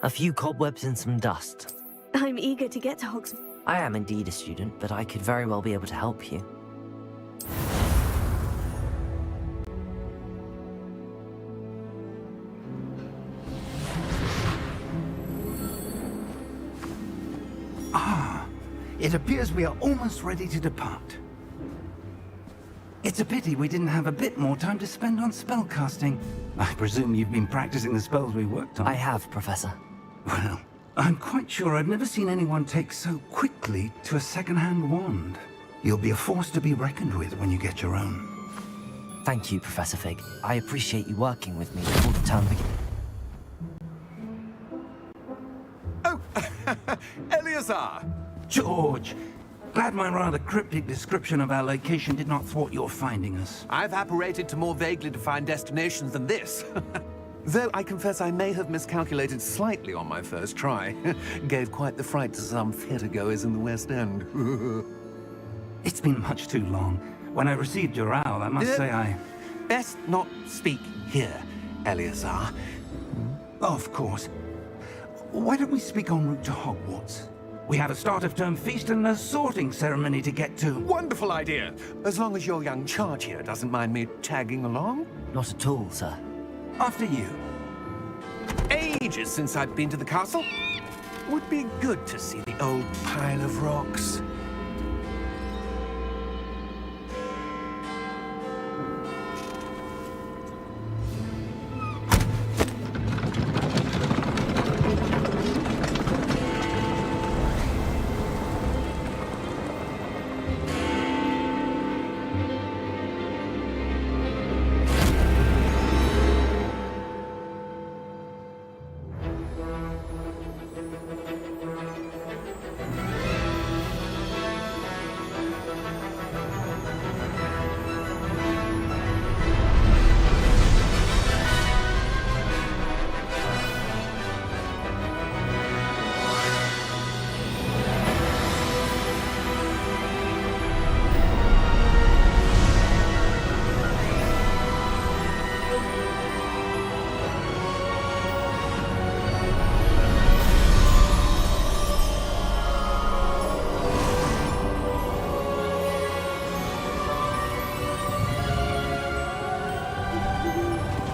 A few cobwebs and some dust. I'm eager to get to Hogwarts. I am indeed a student, but I could very well be able to help you. It appears we are almost ready to depart. It's a pity we didn't have a bit more time to spend on spellcasting. I presume you've been practicing the spells we worked on. I have, Professor. Well, I'm quite sure I've never seen anyone take so quickly to a second-hand wand. You'll be a force to be reckoned with when you get your own. Thank you, Professor Fig. I appreciate you working with me before the term begins. Oh, Eleazar! George! Glad my rather cryptic description of our location did not thwart your finding us. I've apparated to more vaguely defined destinations than this. Though I confess I may have miscalculated slightly on my first try. Gave quite the fright to some theatergoers in the West End. It's been much too long. When I received your owl, I must say I... Best not speak here, Eleazar. Of course. Why don't we speak en route to Hogwarts? We have a start-of-term feast and a sorting ceremony to get to. Wonderful idea! As long as your young charge here doesn't mind me tagging along. Not at all, sir. After you. Ages since I've been to the castle. Would be good to see the old pile of rocks.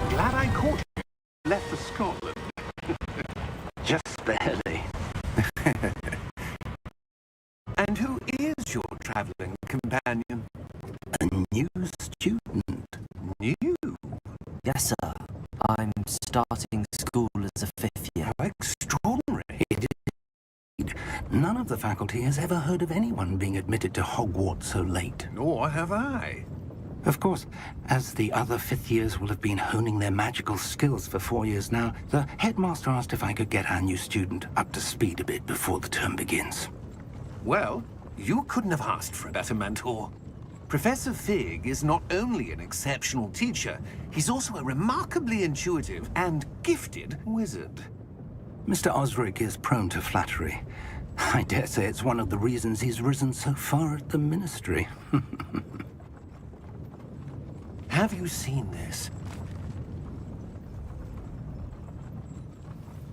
Glad I caught you. Left for Scotland. Just barely. And who is your traveling companion? A new student. You? Yes, sir. I'm starting school as a 5th year. How extraordinary. It is. None of the faculty has ever heard of anyone being admitted to Hogwarts so late. Nor have I. Of course, as the other 5th years will have been honing their magical skills for 4 years now, the headmaster asked if I could get our new student up to speed a bit before the term begins. Well, you couldn't have asked for a better mentor. Professor Fig is not only an exceptional teacher, he's also a remarkably intuitive and gifted wizard. Mr. Osric is prone to flattery. I dare say it's one of the reasons he's risen so far at the Ministry. Have you seen this?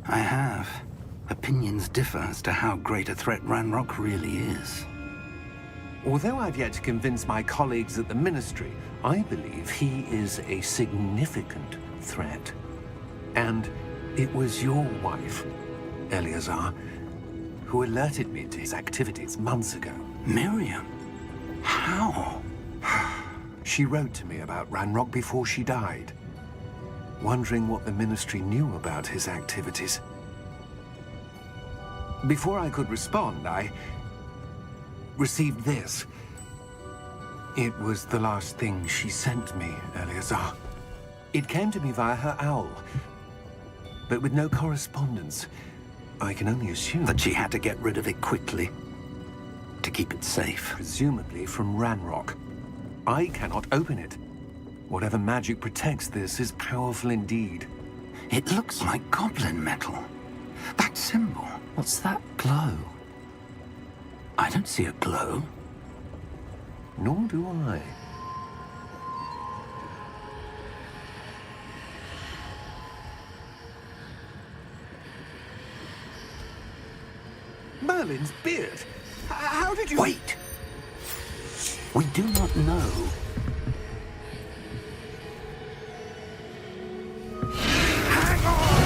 I have. Opinions differ as to how great a threat Ranrock really is. Although I've yet to convince my colleagues at the Ministry, I believe he is a significant threat. And it was your wife, Eleazar, who alerted me to his activities months ago. Miriam? How? She wrote to me about Ranrock before she died, wondering what the Ministry knew about his activities. Before I could respond, I received this. It was the last thing she sent me, Eleazar. It came to me via her owl, but with no correspondence. I can only assume That she had to get rid of it quickly, to keep it safe. presumably from Ranrock. I cannot open it. Whatever magic protects this is powerful indeed. It looks like goblin metal. That symbol. What's that glow? I don't see a glow. Nor do I. Merlin's beard. How did you... Wait! We do not know. Hang on!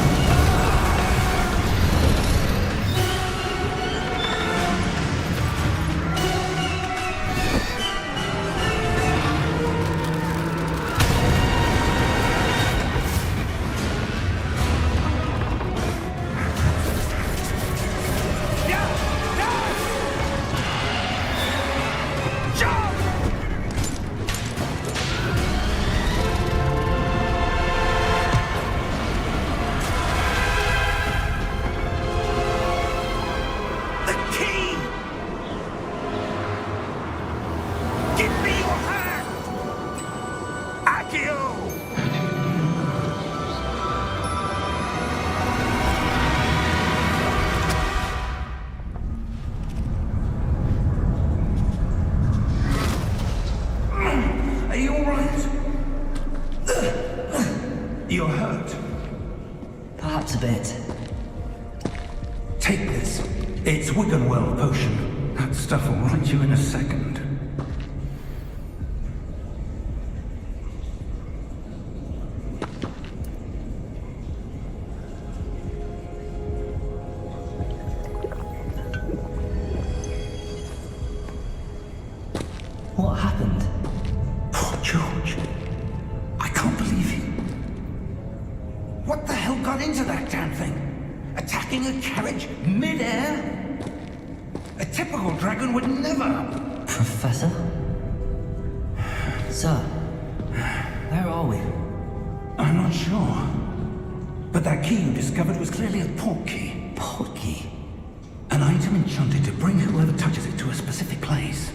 You're hurt. Perhaps a bit. Take this. It's Wiggenweld potion. That stuff will right you in a second. What happened? Poor George. I can't believe it. What the hell got into that damn thing? Attacking a carriage mid-air? A typical dragon would never. Professor? Sir, where are we? I'm not sure. But that key you discovered was clearly a portkey. Portkey? An item enchanted to bring whoever touches it to a specific place.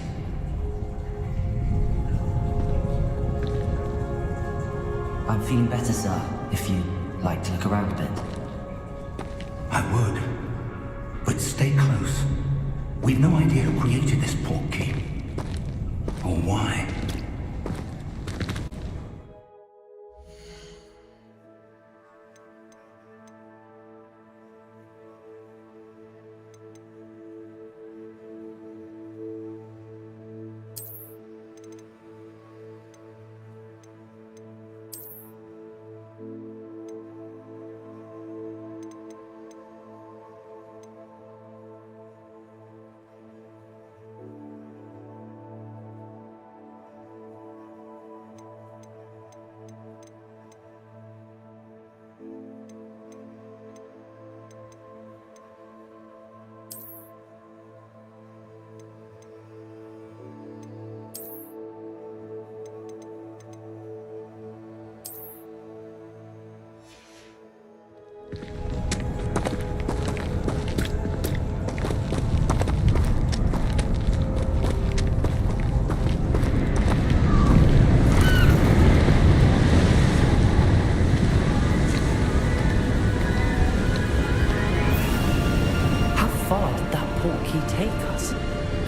I'm feeling better, sir, if you'd like to look around a bit. I would. But stay close. We've no idea who created this portkey. Or why.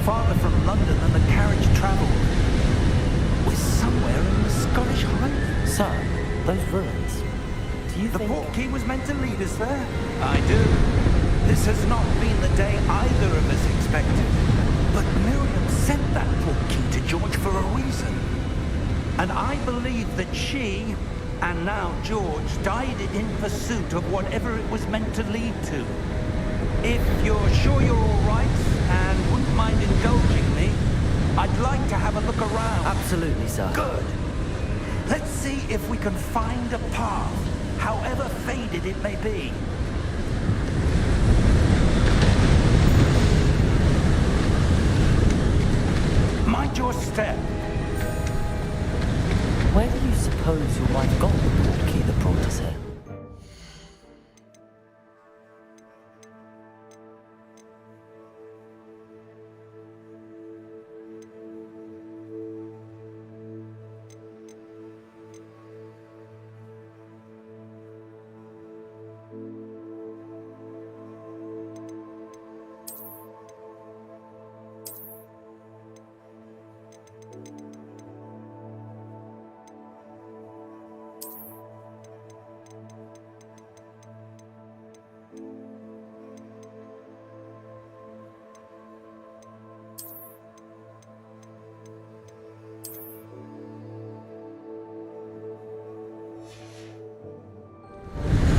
Farther from London than the carriage travelled. We're somewhere in the Scottish Highlands. Sir, those ruins. Do you The think... portkey was meant to lead us there. I do. This has not been the day either of us expected. But Miriam sent that portkey to George for a reason. And I believe that she, and now George, died in pursuit of whatever it was meant to lead to. If you're sure you're all right and wouldn't mind indulging me, I'd like to have a look around. Absolutely, sir. Good. Let's see if we can find a path, however faded it may be. Mind your step. Where do you suppose your wife got the portkey that brought us here?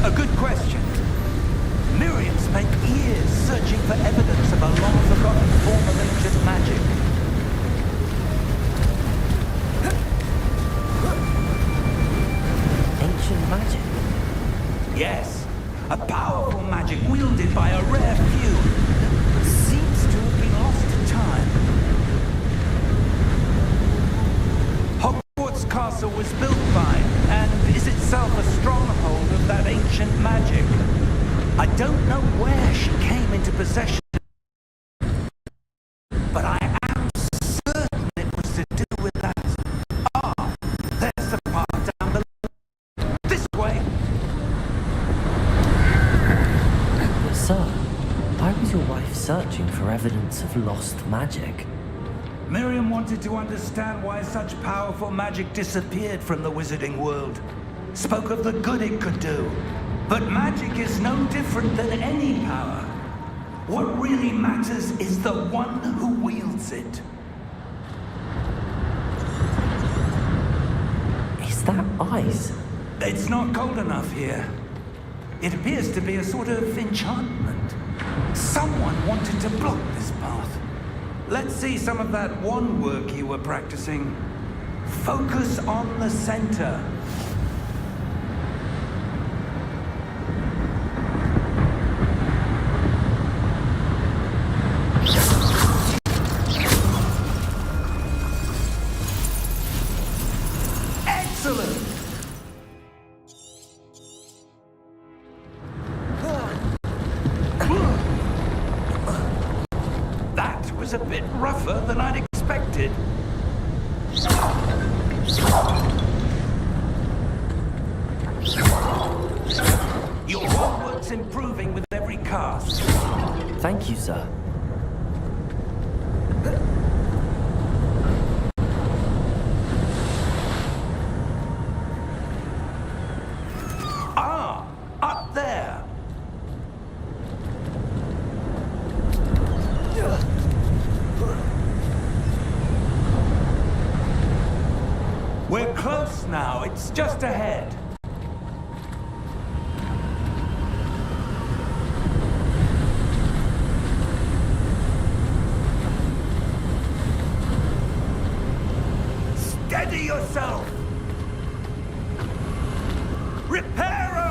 A good question. Miriam spent years searching for evidence of a long-forgotten form of ancient magic. Ancient magic? Yes, a powerful magic wielded by a rare few. Seems to have been lost to time. Hogwarts Castle was built by, and is itself a stronghold of that ancient magic. I don't know where she came into possession, but I am certain it was to do with that. Ah, there's the path down below. This way. Sir, why was your wife searching for evidence of lost magic? Miriam wanted to understand why such powerful magic disappeared from the wizarding world. Spoke of the good it could do. But magic is no different than any power. What really matters is the one who wields it. Is that ice? It's not cold enough here. It appears to be a sort of enchantment. Someone wanted to block this path. Let's see some of that wand work you were practicing. Focus on the center. Excellent! That was a bit rougher than I'd expected. Your homework's improving with every cast. Thank you, sir. Ah, up there. We're close now. It's just ahead. Steady yourself. Reparo!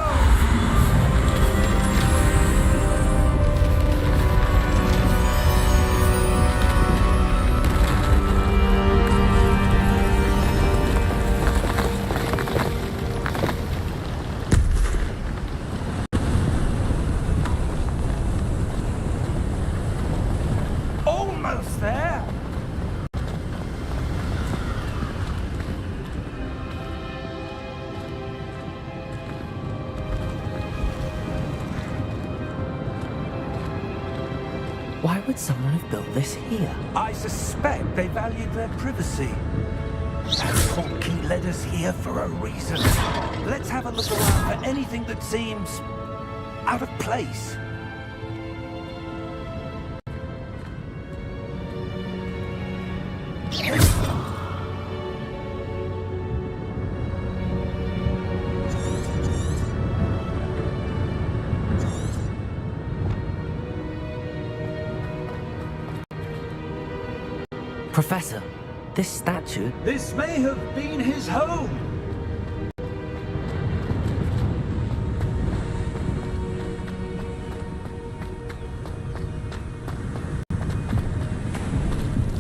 Almost there. Why would someone have built this here? I suspect they valued their privacy. That Portkey led us here for a reason. Let's have a look around for anything that seems out of place. Professor, this statue... This may have been his home.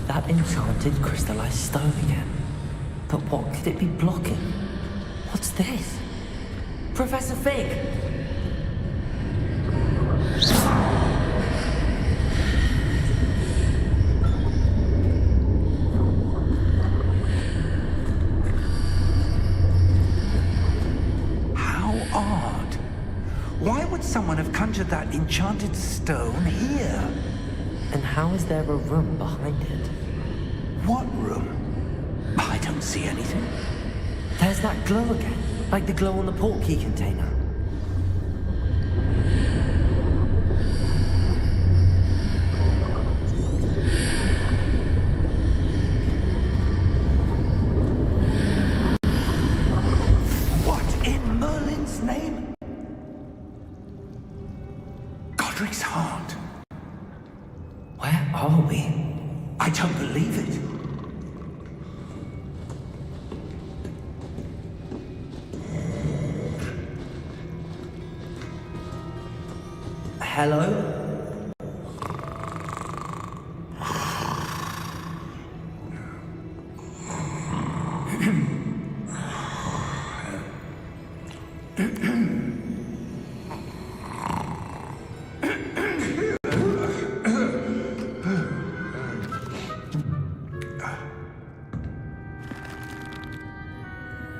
That enchanted crystallized stone again. But what could it be blocking? What's this? Professor Fig! Odd. Why would someone have conjured that enchanted stone here? And how is there a room behind it? What room? I don't see anything. There's that glow again, like the glow on the portkey container. Harry's heart. Where are we? I don't believe it. Hello?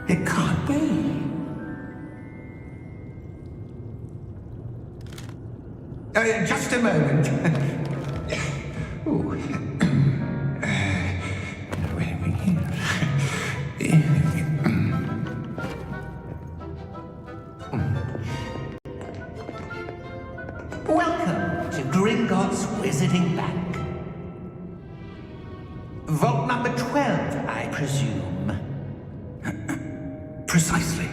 It can't be. Just a moment. Ooh. Welcome to Gringotts Wizarding Bank. Vault number 12, I presume. Precisely.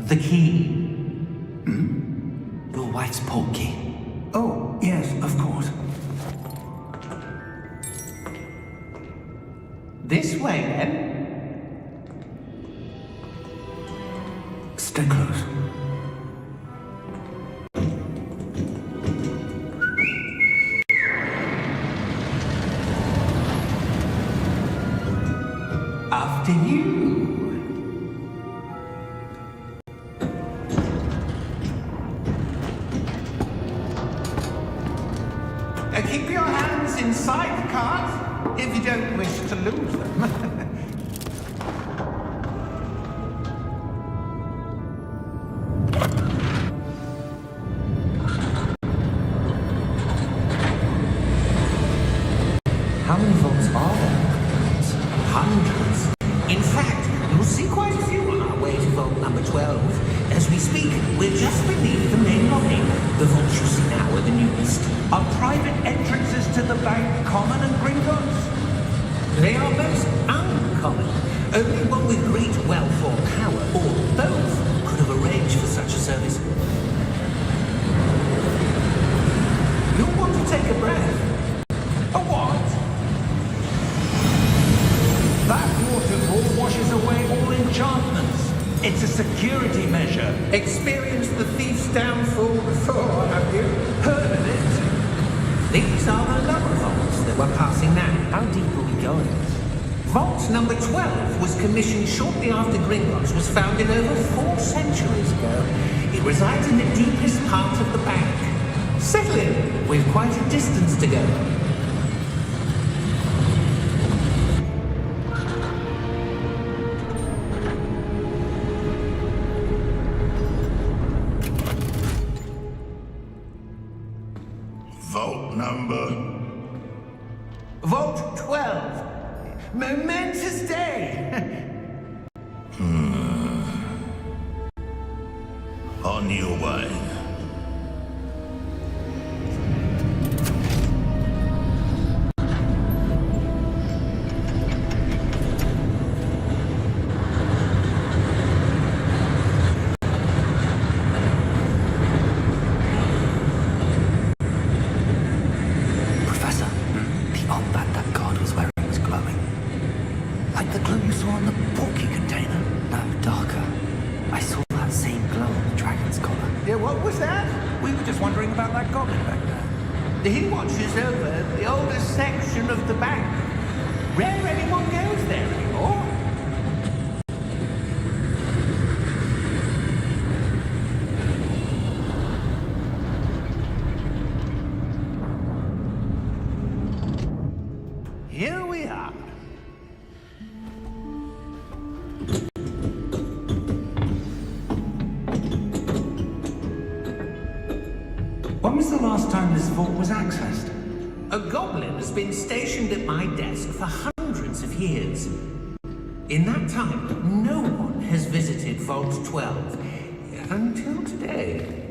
The key. Your wife's portkey. Oh, yes, of course. This way, then. Stay close. After you. Keep your hands inside the cart if you don't wish to lose them. How many vaults are there? Hundreds. In fact, you'll see quite a few on our way to vault number 12. As we speak, we're just beneath the main lobby. The vaults you see now are the newest. Are private entrances to the bank common in Gringotts? They are most uncommon. Only one with great wealth or power, or both, could have arranged for such a service. You'll want to take a breath. A what? That waterfall washes away all enchantments. It's a security measure. Experienced the thief's downfall before, have you? Heard of it? These are the lower vaults that we're passing now. How deep are we going? Vault number 12 was commissioned shortly after Gringotts was founded over 4 centuries ago. It resides in the deepest part of the bank. Settle in. We've quite a distance to go. Vault number? Vault 12. Momentous day. On your way. Professor, the armband that guard was wearing was glowing. Like the glow you saw on the porky container. No, darker. I saw that same glow on the dragon's collar. Yeah, what was that? We were just wondering about that goblin back there. He watches over the oldest section of the bank. Rare anyone goes there anymore. Here we are. When was the last time this vault was accessed? A goblin has been stationed at my desk for hundreds of years. In that time, no one has visited Vault 12 until today.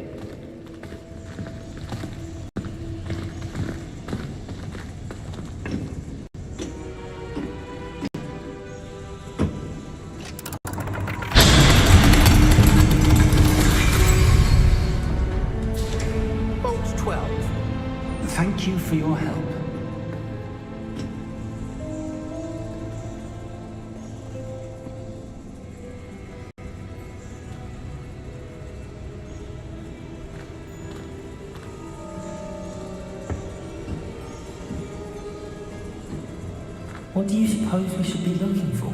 What do you suppose we should be looking for?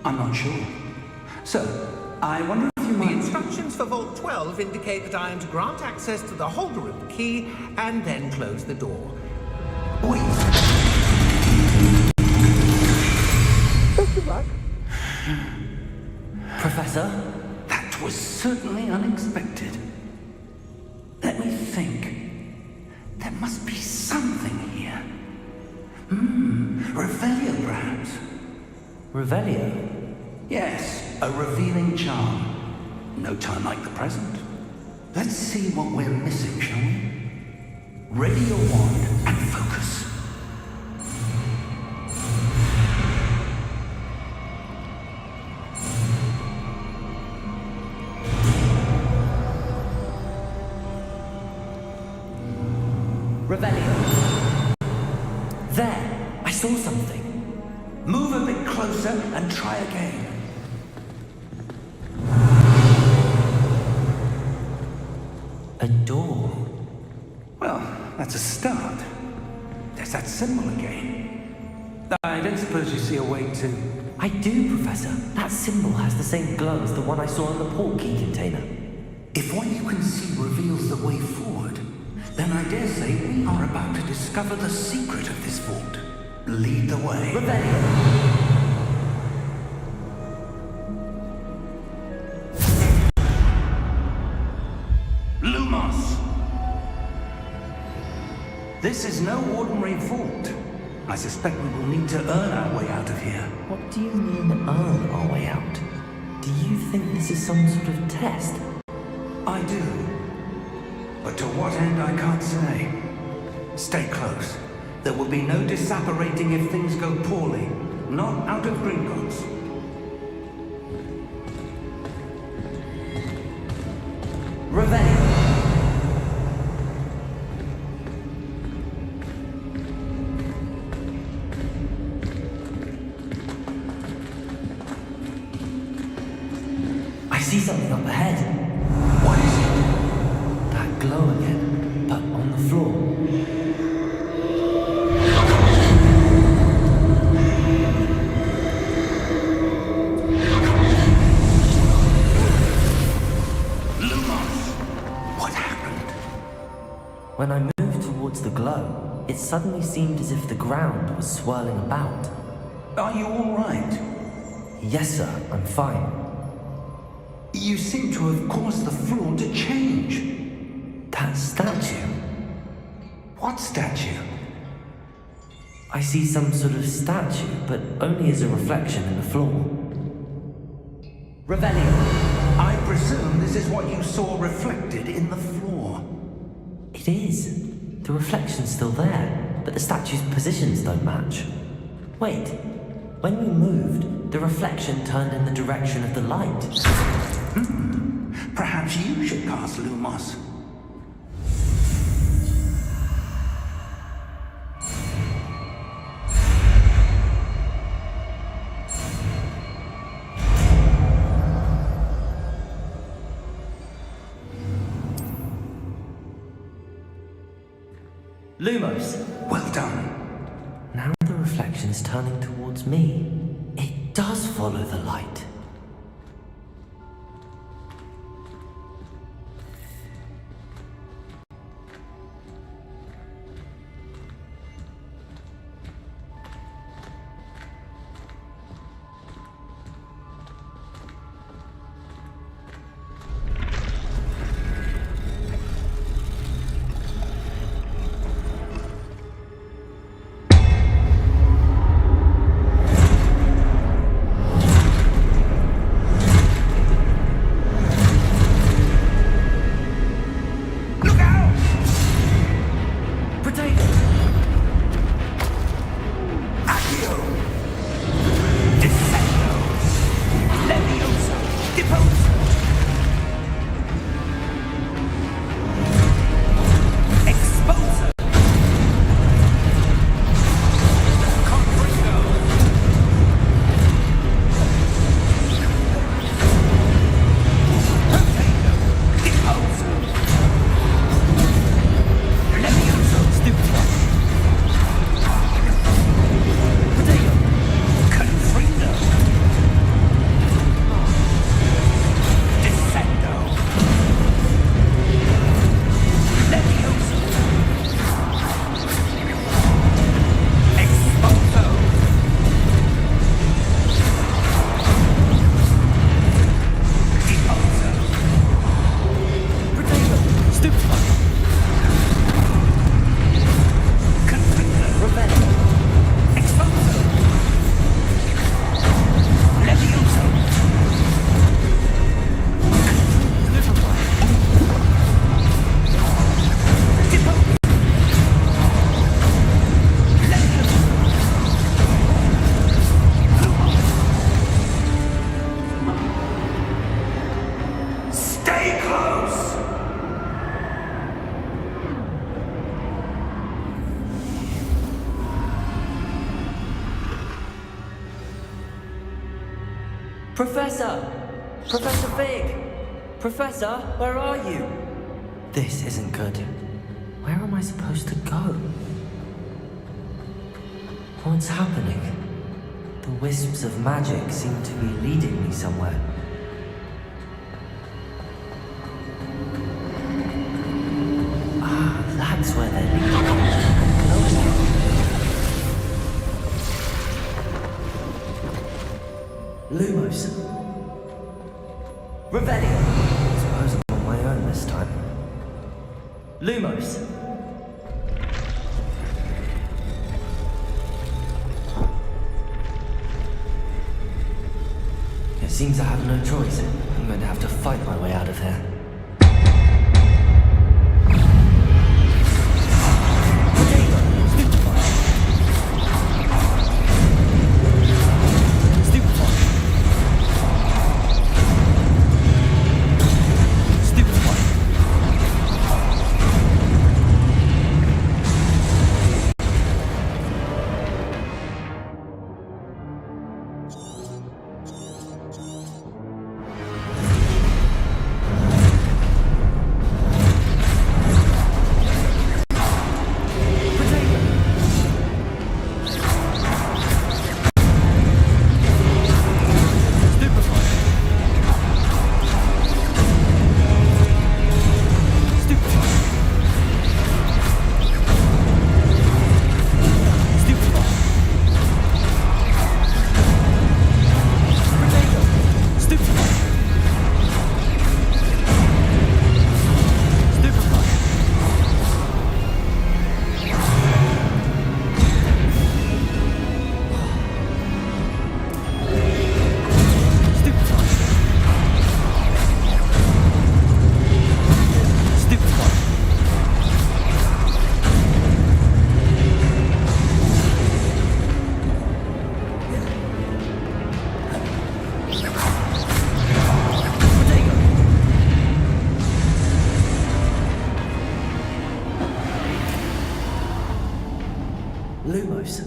I'm not sure. So, I wonder if you The might... instructions for Vault 12 indicate that I am to grant access to the holder of the key and then close the door. Wait. Professor? That was certainly unexpected. Let me think. There must be something here. Revelio, perhaps. Revelio? Yes, a revealing charm. No time like the present. Let's see what we're missing, shall we? Ready your wand and focus. Revelio. There! I saw something. Move a bit closer and try again. A door. Well, that's a start. There's that symbol again. I don't suppose you see a way to... I do, Professor. That symbol has the same glow as the one I saw in the port key container. If what you can see reveals the way forward, then I dare say we are about to discover the secret of this vault. Lead the way. Revelio. Lumos! This is no ordinary vault. I suspect we will need to earn our way out of here. What do you mean, earn our way out? Do you think this is some sort of test? I do. But to what end, I can't say. Stay close. There will be no disapparating if things go poorly. Not out of Gringotts. Revelio. I see something up ahead. What is it? That glow again, but on the floor. When I moved towards the glow, it suddenly seemed as if the ground was swirling about. Are you all right? Yes, sir, I'm fine. You seem to have caused the floor to change. That statue? What statue? I see some sort of statue, but only as a reflection in the floor. Revelio. I presume this is what you saw reflected in the floor. It is. The reflection's still there, but the statue's positions don't match. Wait, when we moved, the reflection turned in the direction of the light. Perhaps you should cast Lumos. Lumos! Well done. Now the reflection is turning towards me. It does follow the light. Professor! Professor Fig! Professor, where are you? This isn't good. Where am I supposed to go? What's happening? The wisps of magic seem to be leading me somewhere. Ah, that's where they're leading me. Lumos. Revelio. I suppose I'm on my own this time. Lumos. It seems I have no choice. I'm going to have to fight my way out of here. Lumos.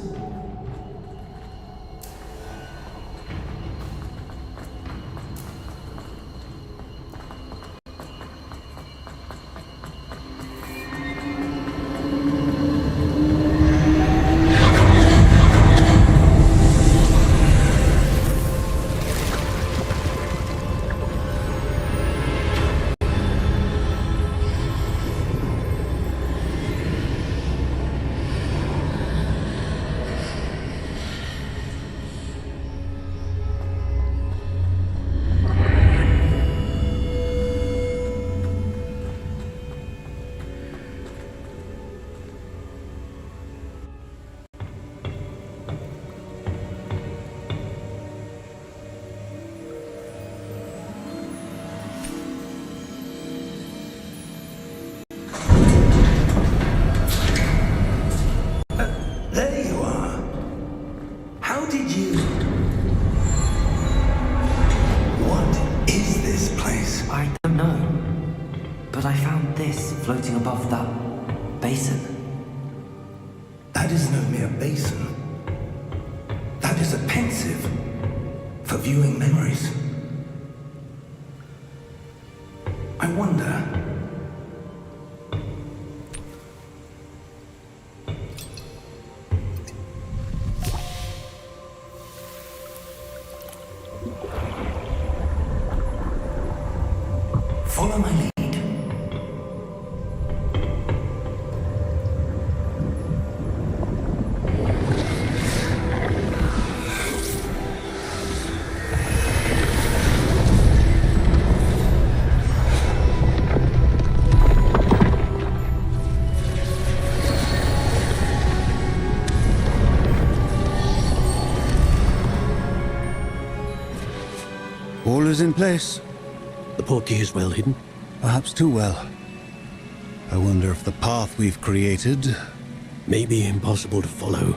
There you are. How did you... What is this place? I don't know. But I found this floating above that basin. That is no mere basin. That is a pensive for viewing memories. I wonder... Follow my lead. All is in place. The portkey is well hidden. Perhaps too well. I wonder if the path we've created... May be impossible to follow.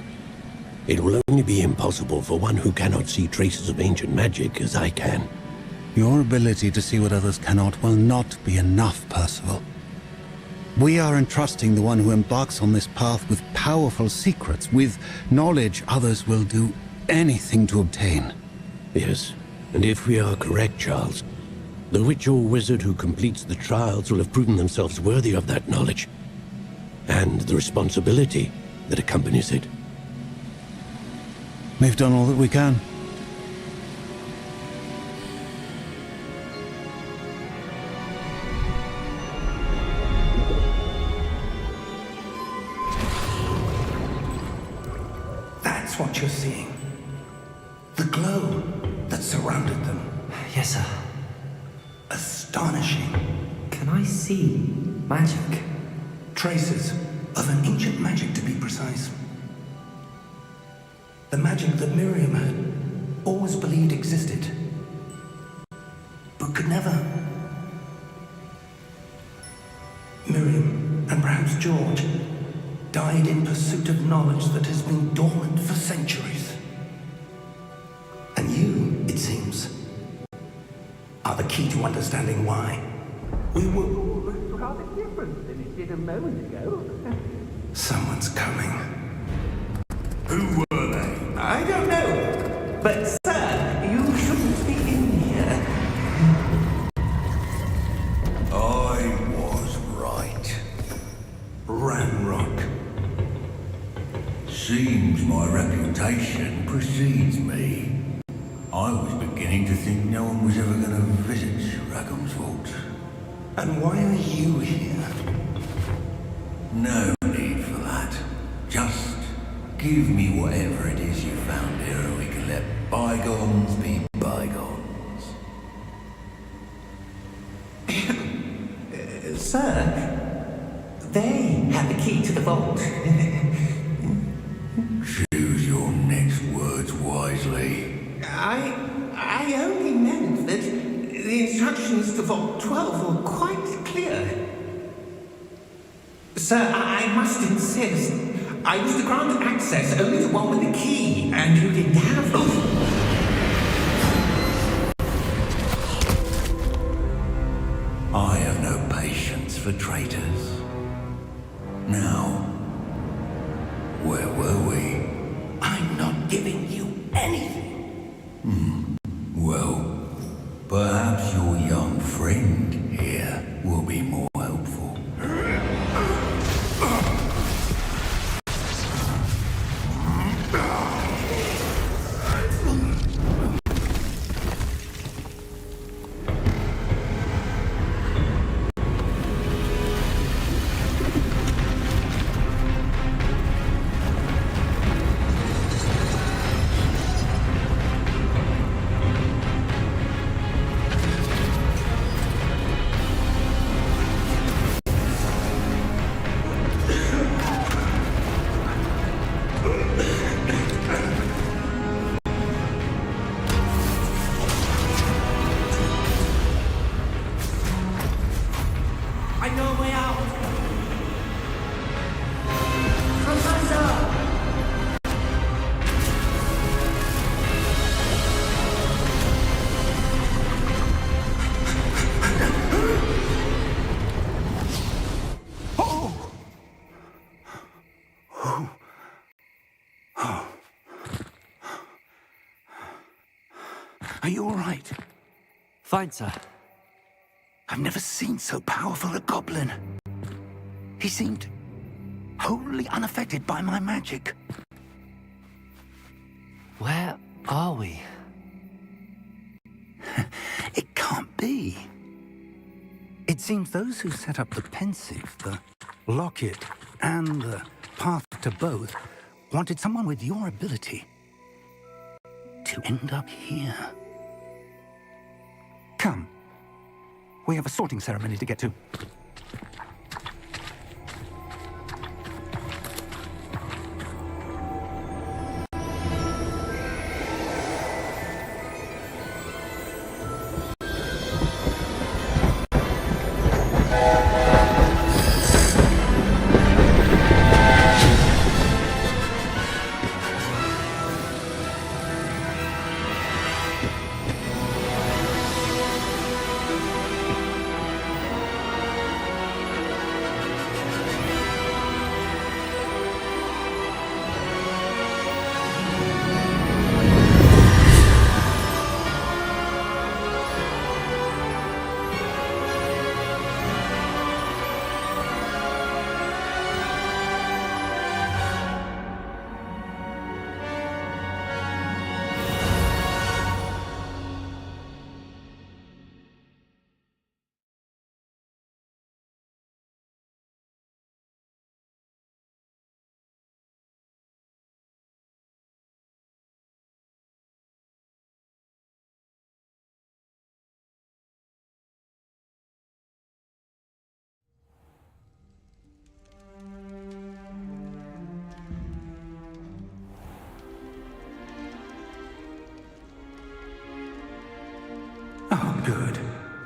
It will only be impossible for one who cannot see traces of ancient magic as I can. Your ability to see what others cannot will not be enough, Percival. We are entrusting the one who embarks on this path with powerful secrets, with knowledge others will do anything to obtain. Yes, And if we are correct, Charles, the witch or wizard who completes the trials will have proven themselves worthy of that knowledge, and the responsibility that accompanies it. We've done all that we can. That's what you're seeing. The glow that surrounded them. Yes, sir. Astonishing. Can I see magic? Traces of an ancient magic, to be precise. The magic that Miriam had always believed existed, but could never. Miriam, and perhaps George, died in pursuit of knowledge that has been dormant for centuries. And you, it seems, are the key to understanding why. We were rather different than it did a moment ago. Someone's coming. Who were they? I don't know. But, sir, you shouldn't be in here. I was right. Ramrock. Seems my reputation precedes me. I was beginning to think no one was ever going to visit Rackham's vault. And why are you here? No need for that. Just give me whatever it is you found here and we can let bygones be bygones. Sir, they have the key to the vault. Choose your next words wisely. I only meant that the instructions to Vault 12 were quite clear. Sir, I must insist. I was to grant access only to one with the key, and you didn't have them. I have no patience for traitors. Now, where were we? I'm not giving you anything. Well, perhaps your young friend here will be more helpful. Are you all right? Fine, sir. I've never seen so powerful a goblin. He seemed wholly unaffected by my magic. Where are we? It can't be. It seems those who set up the pensive, the locket, and the path to both wanted someone with your ability to end up here. Come. We have a sorting ceremony to get to.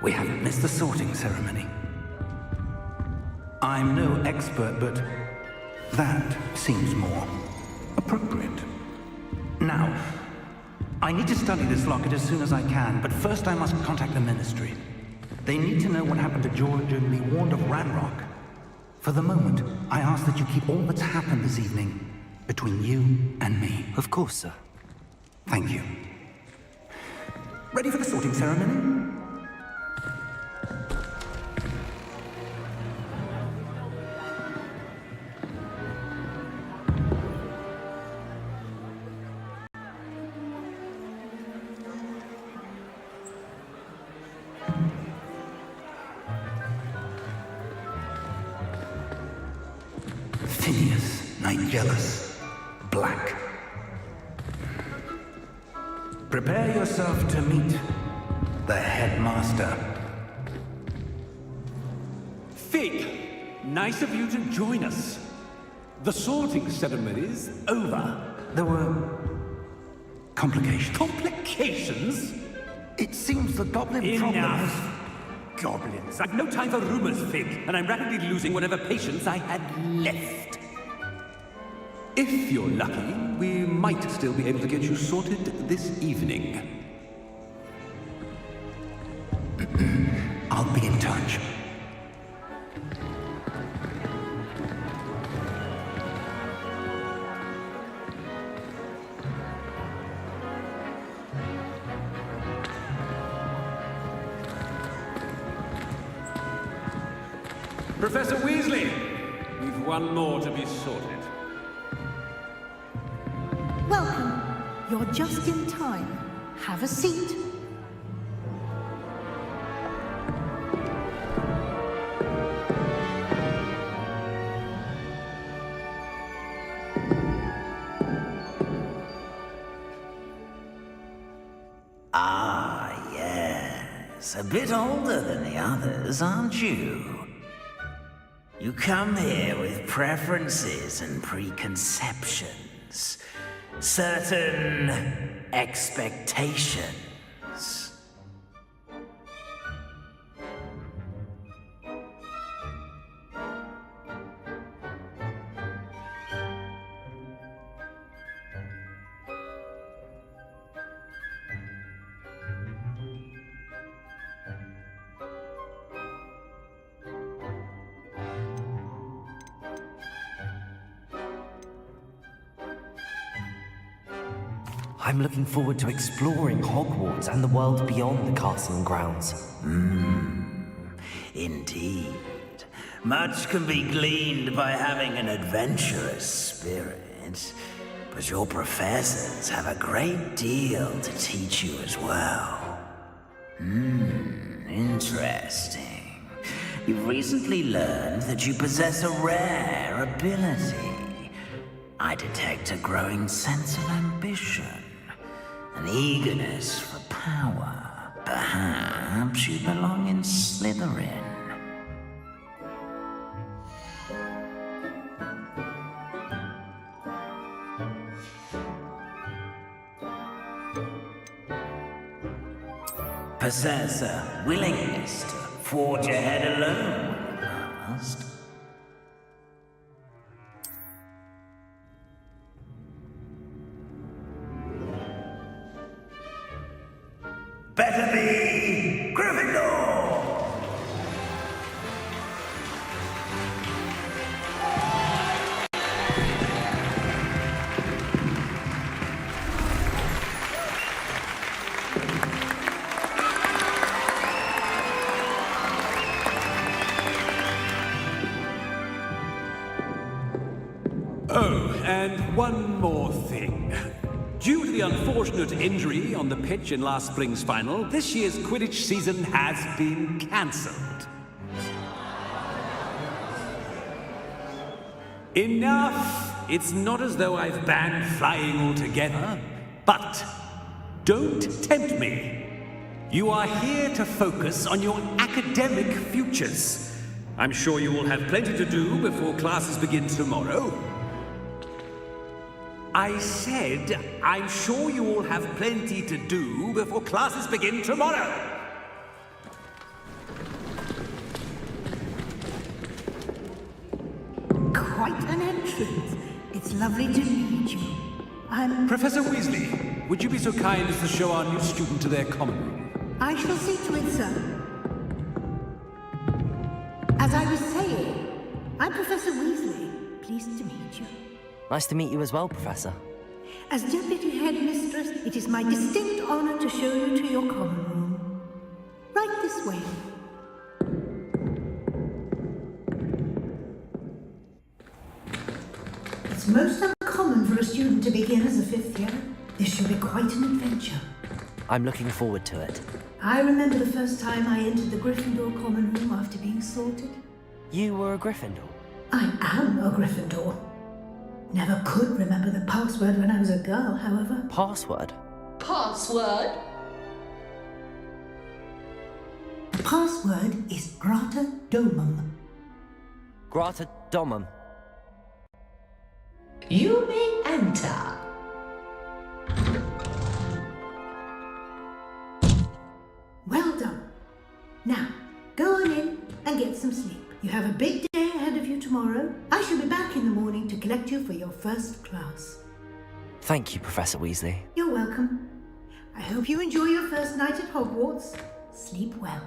We haven't missed the sorting ceremony. I'm no expert, but that seems more appropriate. Now, I need to study this locket as soon as I can, but first I must contact the Ministry. They need to know what happened to George and be warned of Ranrock. For the moment, I ask that you keep all that's happened this evening between you and me. Of course, sir. Thank you. Ready for the sorting ceremony? Nigellus, black. Prepare yourself to meet the headmaster. Fig, nice of you to join us. The sorting ceremony's over. There were complications. Complications? It seems the goblin problem Enough. has... Goblins. I've no time for rumors, Fig, and I'm rapidly losing whatever patience I had left. If you're lucky, we might still be able to get you sorted this evening. I'll be in touch. Professor Weasley, we've one more to be sorted. Welcome. You're just in time. Have a seat. Ah, yes. A bit older than the others, aren't you? You come here with preferences and preconceptions. Certain expectations. I'm looking forward to exploring Hogwarts and the world beyond the castle and grounds. Indeed. Much can be gleaned by having an adventurous spirit, but your professors have a great deal to teach you as well. Interesting. You've recently learned that you possess a rare ability. I detect a growing sense of ambition. An eagerness for power. Perhaps you belong in Slytherin. Possess a willingness to forge ahead alone when asked. Better be Gryffindor! Oh, and one more thing. Due to the unfortunate injury on the pitch in last spring's final, this year's Quidditch season has been cancelled. Enough! It's not as though I've banned flying altogether, but don't tempt me. You are here to focus on your academic futures. I'm sure you will have plenty to do before classes begin tomorrow. I said, I'm sure you all have plenty to do before classes begin tomorrow. quite an entrance. It's lovely to meet you. I'm... Professor Weasley, would you be so kind as to show our new student to their common room? I shall see to it, sir. As I was saying, I'm Professor Weasley. Pleased to meet you. Nice to meet you as well, Professor. As Deputy Headmistress, it is my distinct honor to show you to your common room. Right this way. It's most uncommon for a student to begin as a fifth year. This should be quite an adventure. I'm looking forward to it. I remember the first time I entered the Gryffindor common room after being sorted. You were a Gryffindor? I am a Gryffindor. Never could remember the password when I was a girl, however. Password? Password? The password is Grata Domum. Grata Domum. You may enter. Well done. Now, go on in and get some sleep. You have a big day ahead of you tomorrow. I shall be back in the morning to collect you for your first class. Thank you, Professor Weasley. You're welcome. I hope you enjoy your first night at Hogwarts. Sleep well.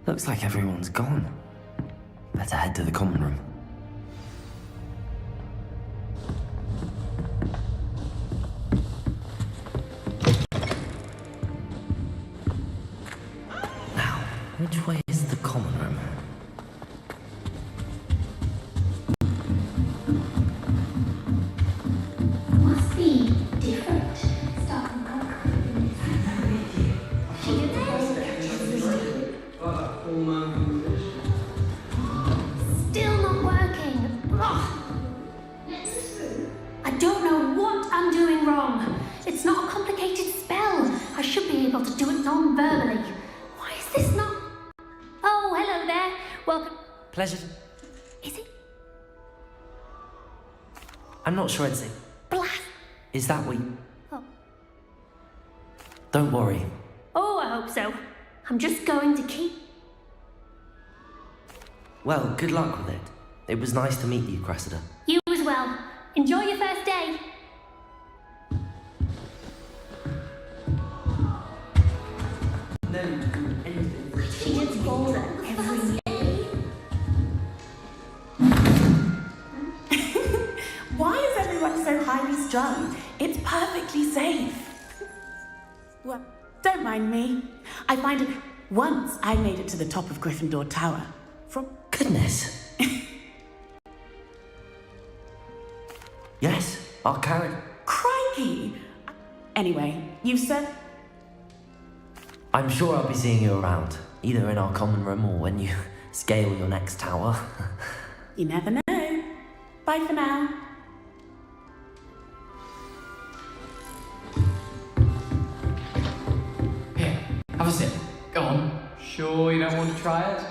Looks like everyone's gone. Better head to the common room. Now, which way is the common room? Must be different. Starting Still not working. Ugh. I don't know what I'm doing wrong. It's not a complicated spell. I should be able to do it non-verbally. Why is this not... Oh, hello there. Welcome. Pleasure. Is it? I'm not sure it's it. Blast. Is that what you... Oh. Don't worry. Oh, I hope so. I'm just going to keep... Well, good luck with it. It was nice to meet you, Cressida. You as well. Enjoy your first day. She gets bolder every day. Why is everyone so highly strung? It's perfectly safe. Well, don't mind me. I find it... Once I made it to the top of Gryffindor Tower. From... Goodness. Yes, I'll carry... Crikey! Anyway, you said... I'm sure I'll be seeing you around, either in our common room or when you scale your next tower. You never know. Bye for now. Here, have a sip. Go on. Sure you don't want to try it?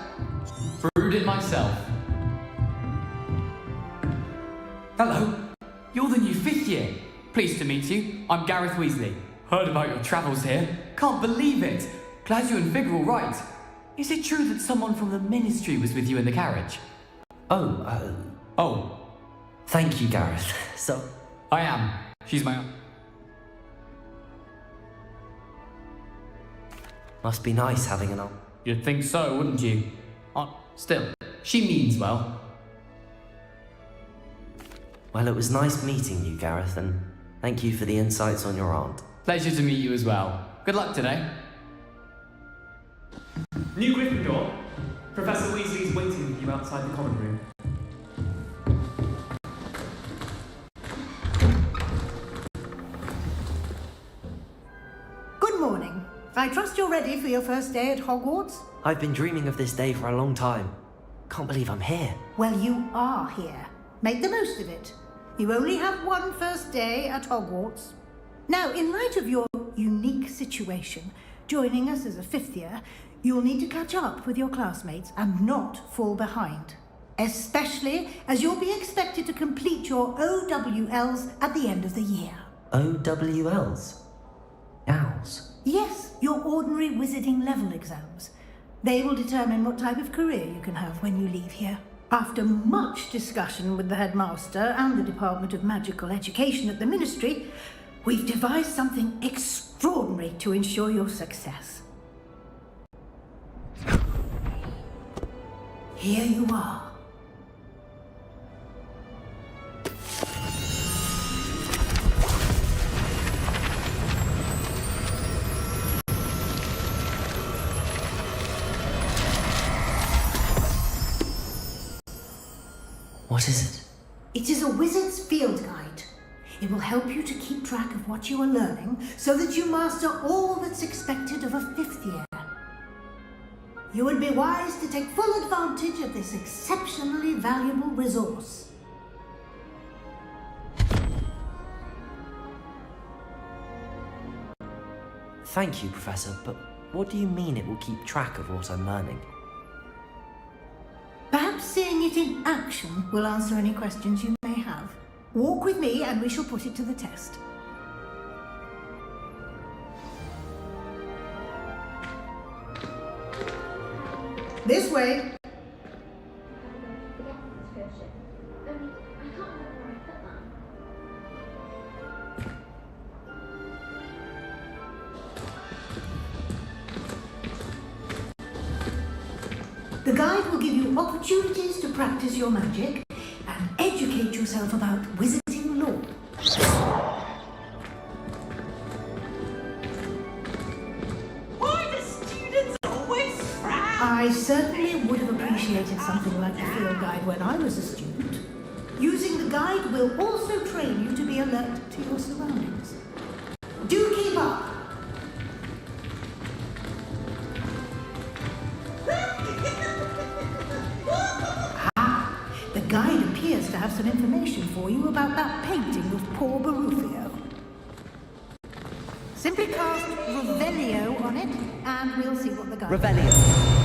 Brewed it myself. Hello. You're the new fifth year. Pleased to meet you. I'm Gareth Weasley. Heard about your travels here. Can't believe it. Glad you and Fig are all right. Is it true that someone from the Ministry was with you in the carriage? Oh. Thank you, Gareth. So... I am. She's my... Must be nice having an... You'd think so, wouldn't you? Still, she means well. Well, it was nice meeting you, Gareth, and thank you for the insights on your aunt. Pleasure to meet you as well. Good luck today. New Gryffindor, Professor Weasley's waiting for you outside the common room. Good morning. I trust you're ready for your first day at Hogwarts? I've been dreaming of this day for a long time. Can't believe I'm here. Well, you are here. Make the most of it. You only have one first day at Hogwarts. Now, in light of your unique situation, joining us as a fifth year, you'll need to catch up with your classmates and not fall behind. especially as you'll be expected to complete your OWLs at the end of the year. OWLs? Owls? Yes, your ordinary wizarding level exams. They will determine what type of career you can have when you leave here. After much discussion with the headmaster and the Department of Magical Education at the Ministry, we've devised something extraordinary to ensure your success. Here you are. What is it? It is a wizard's field guide. It will help you to keep track of what you are learning so that you master all that's expected of a 5th year. You would be wise to take full advantage of this exceptionally valuable resource. Thank you, Professor, but what do you mean it will keep track of what I'm learning? Perhaps seeing it in action will answer any questions you may have. Walk with me and we shall put it to the test. This way. The guide will give you opportunities to practice your magic and educate yourself about wizarding lore. Why do students always frown? I certainly would have appreciated something like the field guide when I was a student. Using the guide will also train you to be alert to your surroundings. Do keep up! The guide appears to have some information for you about that painting of poor Barufio. Simply cast Revelio on it, and we'll see what the guide Revelio.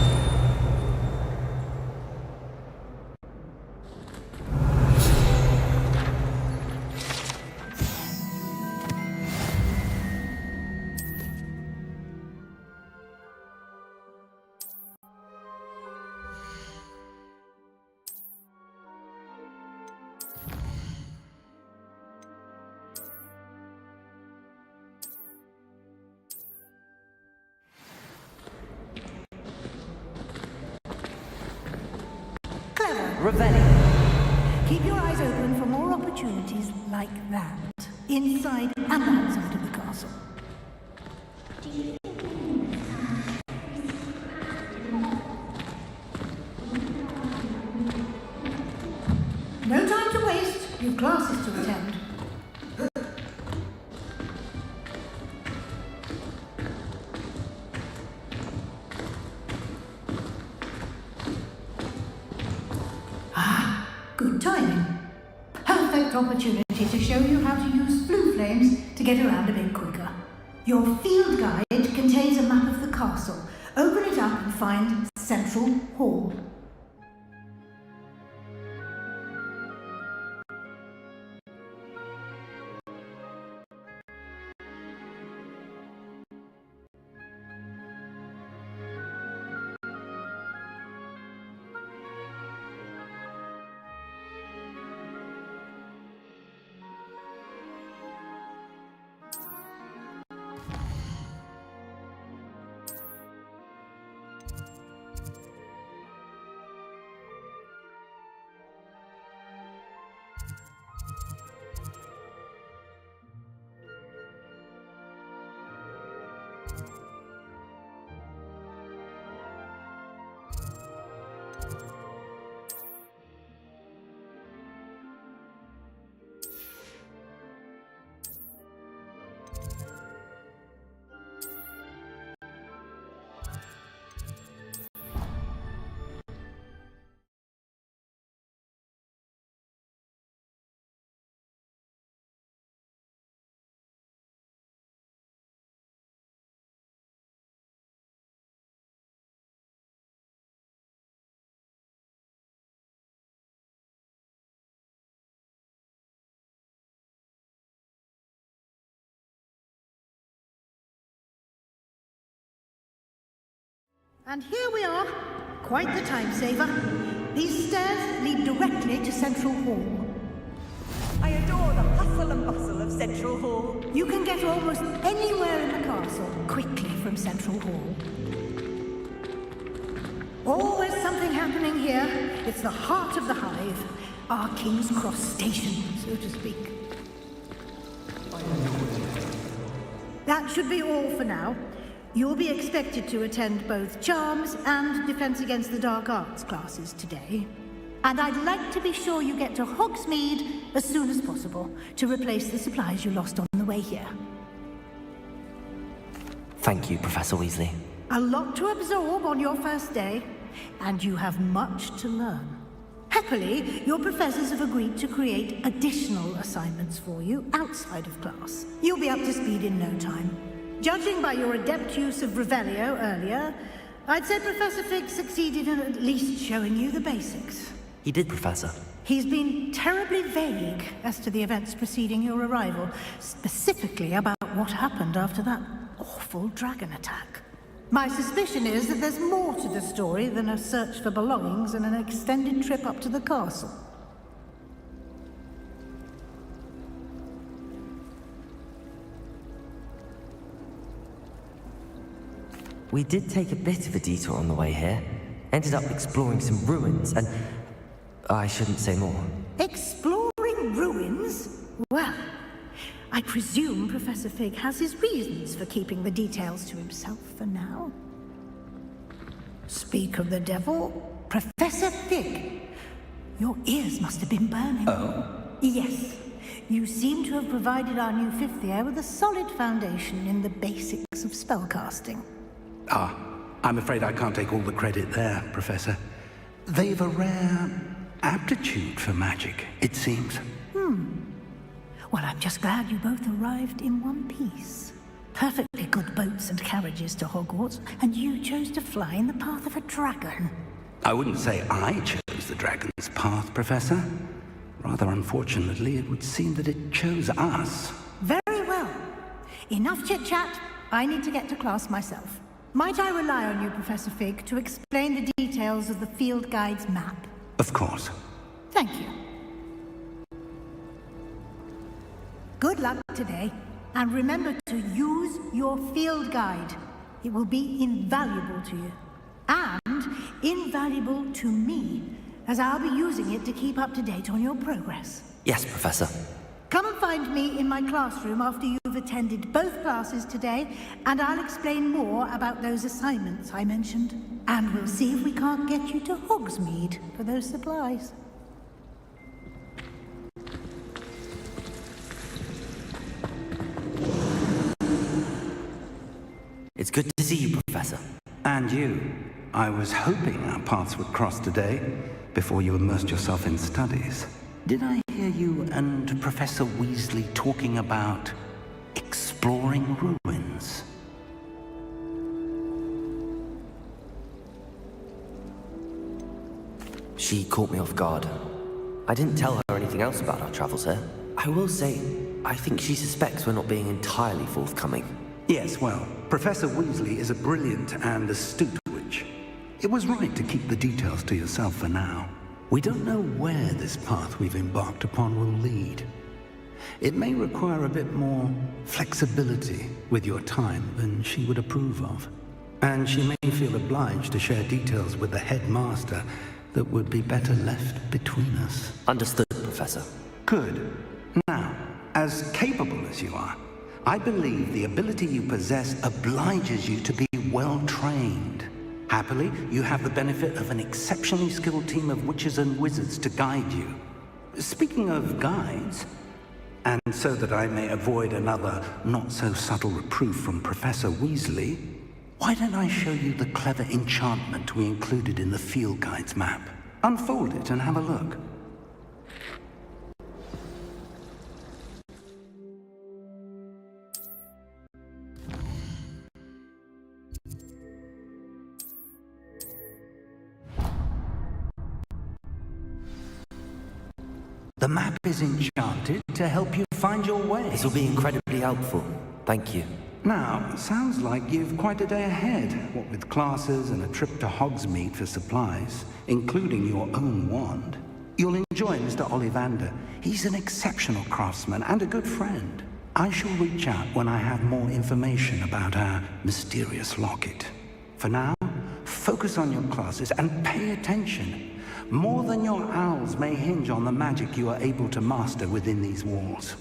Revelio. Keep your eyes open for more opportunities like that, inside and outside of the castle. No time to waste. You've classes to attend. Good timing. Perfect opportunity to show you how to use blue flames to get around a bit quicker. Your field guide contains a map of the castle. Open it up and find Central Hall. And here we are. Quite the time saver. These stairs lead directly to Central Hall. I adore the hustle and bustle of Central Hall. You can get almost anywhere in the castle quickly from Central Hall. Always something happening here. It's the heart of the hive. Our King's Cross station, so to speak. That should be all for now. You'll be expected to attend both Charms and Defense Against the Dark Arts classes today. And I'd like to be sure you get to Hogsmeade as soon as possible to replace the supplies you lost on the way here. Thank you, Professor Weasley. A lot to absorb on your first day, and you have much to learn. Happily, your professors have agreed to create additional assignments for you outside of class. You'll be up to speed in no time. Judging by your adept use of Revelio earlier, I'd say Professor Fig succeeded in at least showing you the basics. He did, Professor. He's been terribly vague as to the events preceding your arrival, specifically about what happened after that awful dragon attack. My suspicion is that there's more to the story than a search for belongings and an extended trip up to the castle. We did take a bit of a detour on the way here. Ended up exploring some ruins and... I shouldn't say more. Exploring ruins? Well, I presume Professor Fig has his reasons for keeping the details to himself for now. Speak of the devil, Professor Fig. Your ears must have been burning. Oh? Yes. You seem to have provided our new fifth year with a solid foundation in the basics of spellcasting. Ah, I'm afraid I can't take all the credit there, Professor. They've a rare aptitude for magic, it seems. Well, I'm just glad you both arrived in one piece. Perfectly good boats and carriages to Hogwarts, and you chose to fly in the path of a dragon. I wouldn't say I chose the dragon's path, Professor. Rather unfortunately, it would seem that it chose us. Very well. Enough chit-chat. I need to get to class myself. Might I rely on you, Professor Fig, to explain the details of the field guide's map? Of course. Thank you. Good luck today, and remember to use your field guide. It will be invaluable to you, and invaluable to me, as I'll be using it to keep up to date on your progress. Yes, Professor. Come and find me in my classroom after you've attended both classes today, and I'll explain more about those assignments I mentioned. And we'll see if we can't get you to Hogsmeade for those supplies. It's good to see you, Professor. And you. I was hoping our paths would cross today, before you immersed yourself in studies. Did I hear you and Professor Weasley talking about exploring ruins? She caught me off guard. I didn't tell her anything else about our travels here. I will say, I think she suspects we're not being entirely forthcoming. Yes, well, Professor Weasley is a brilliant and astute witch. It was right to keep the details to yourself for now. We don't know where this path we've embarked upon will lead. It may require a bit more flexibility with your time than she would approve of. And she may feel obliged to share details with the headmaster that would be better left between us. Understood, Professor. Good. Now, as capable as you are, I believe the ability you possess obliges you to be well trained. Happily, you have the benefit of an exceptionally skilled team of witches and wizards to guide you. Speaking of guides, and so that I may avoid another not-so-subtle reproof from Professor Weasley, why don't I show you the clever enchantment we included in the field guide's map? Unfold it and have a look. The map is enchanted to help you find your way. This will be incredibly helpful. Thank you. Now, sounds like you've quite a day ahead, what with classes and a trip to Hogsmeade for supplies, including your own wand. You'll enjoy Mr. Ollivander. He's an exceptional craftsman and a good friend. I shall reach out when I have more information about our mysterious locket. For now, focus on your classes and pay attention. More than your owls may hinge on the magic you are able to master within these walls.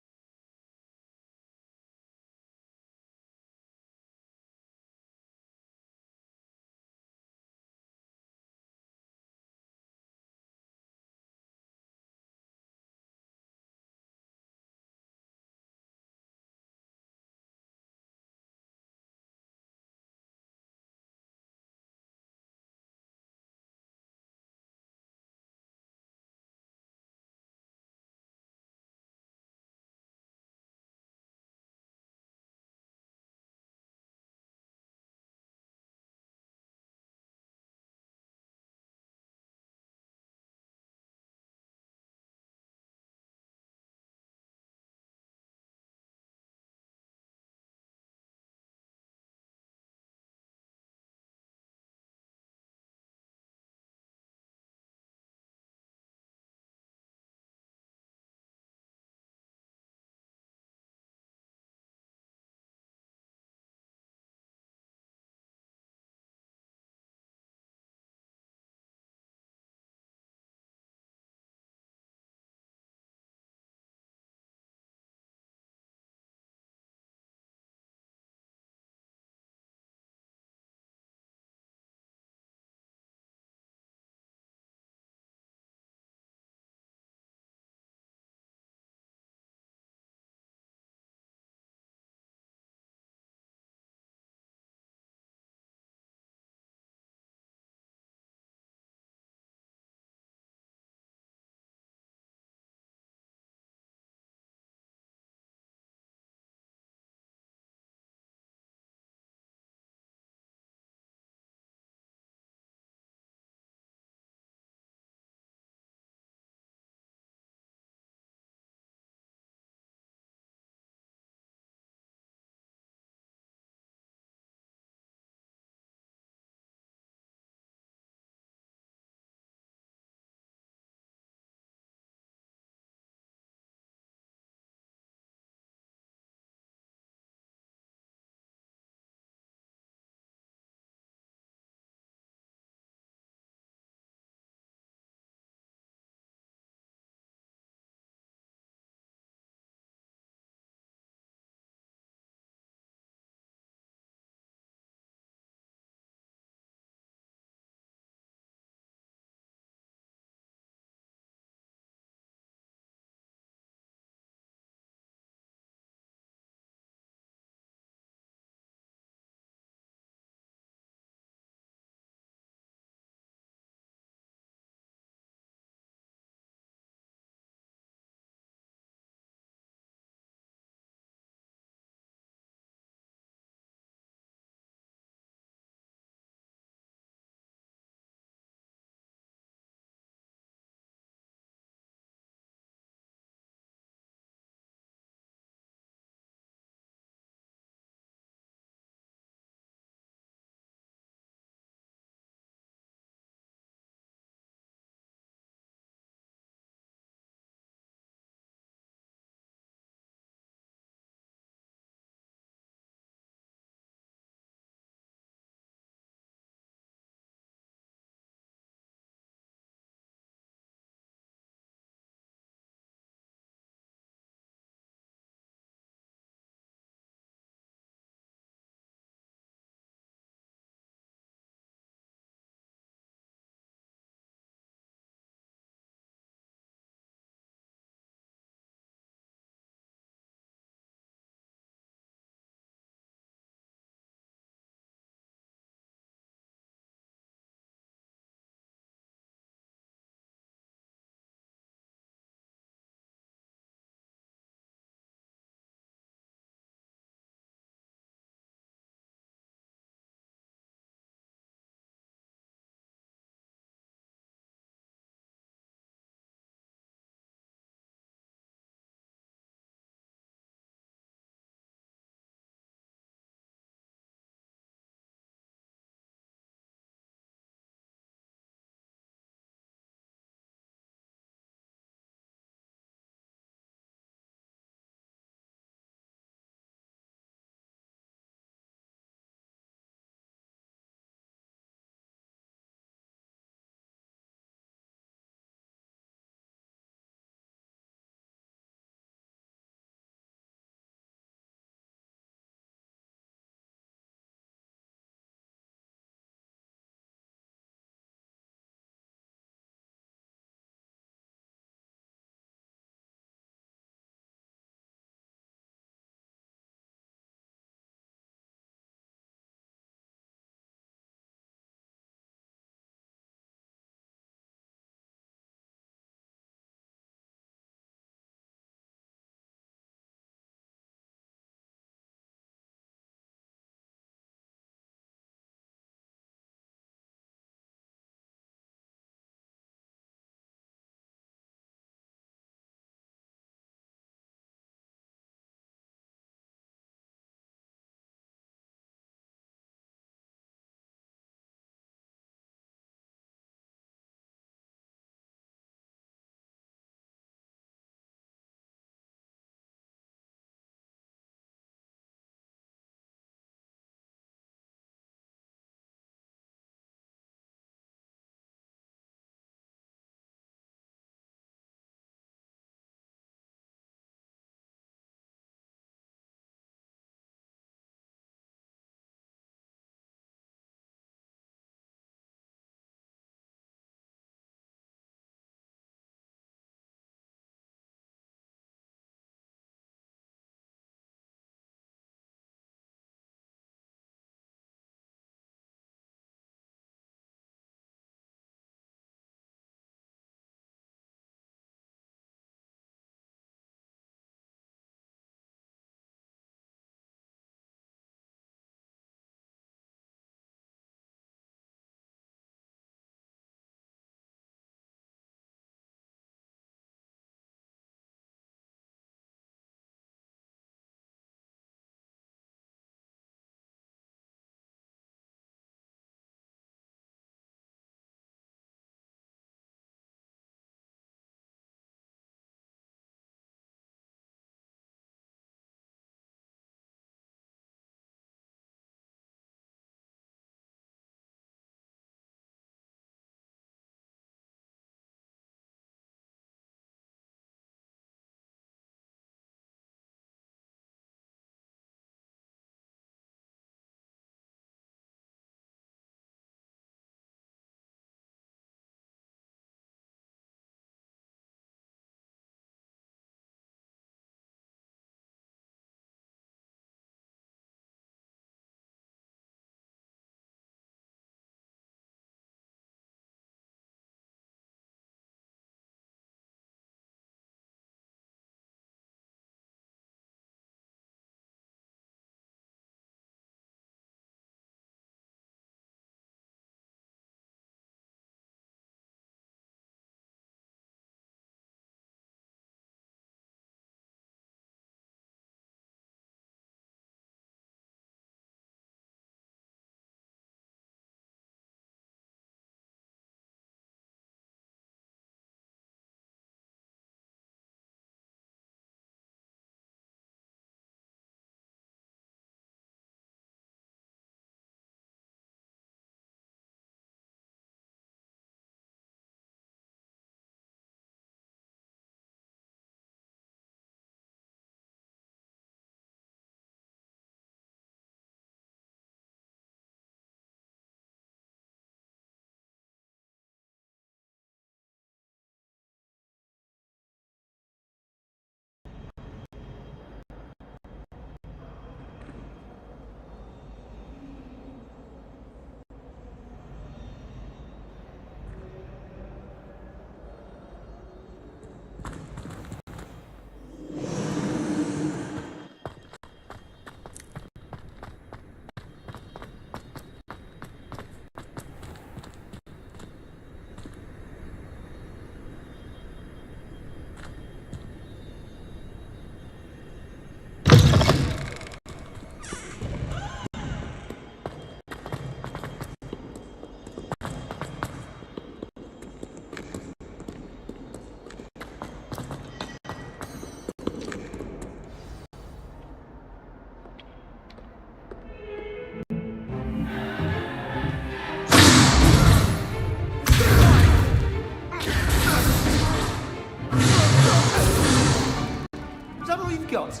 got?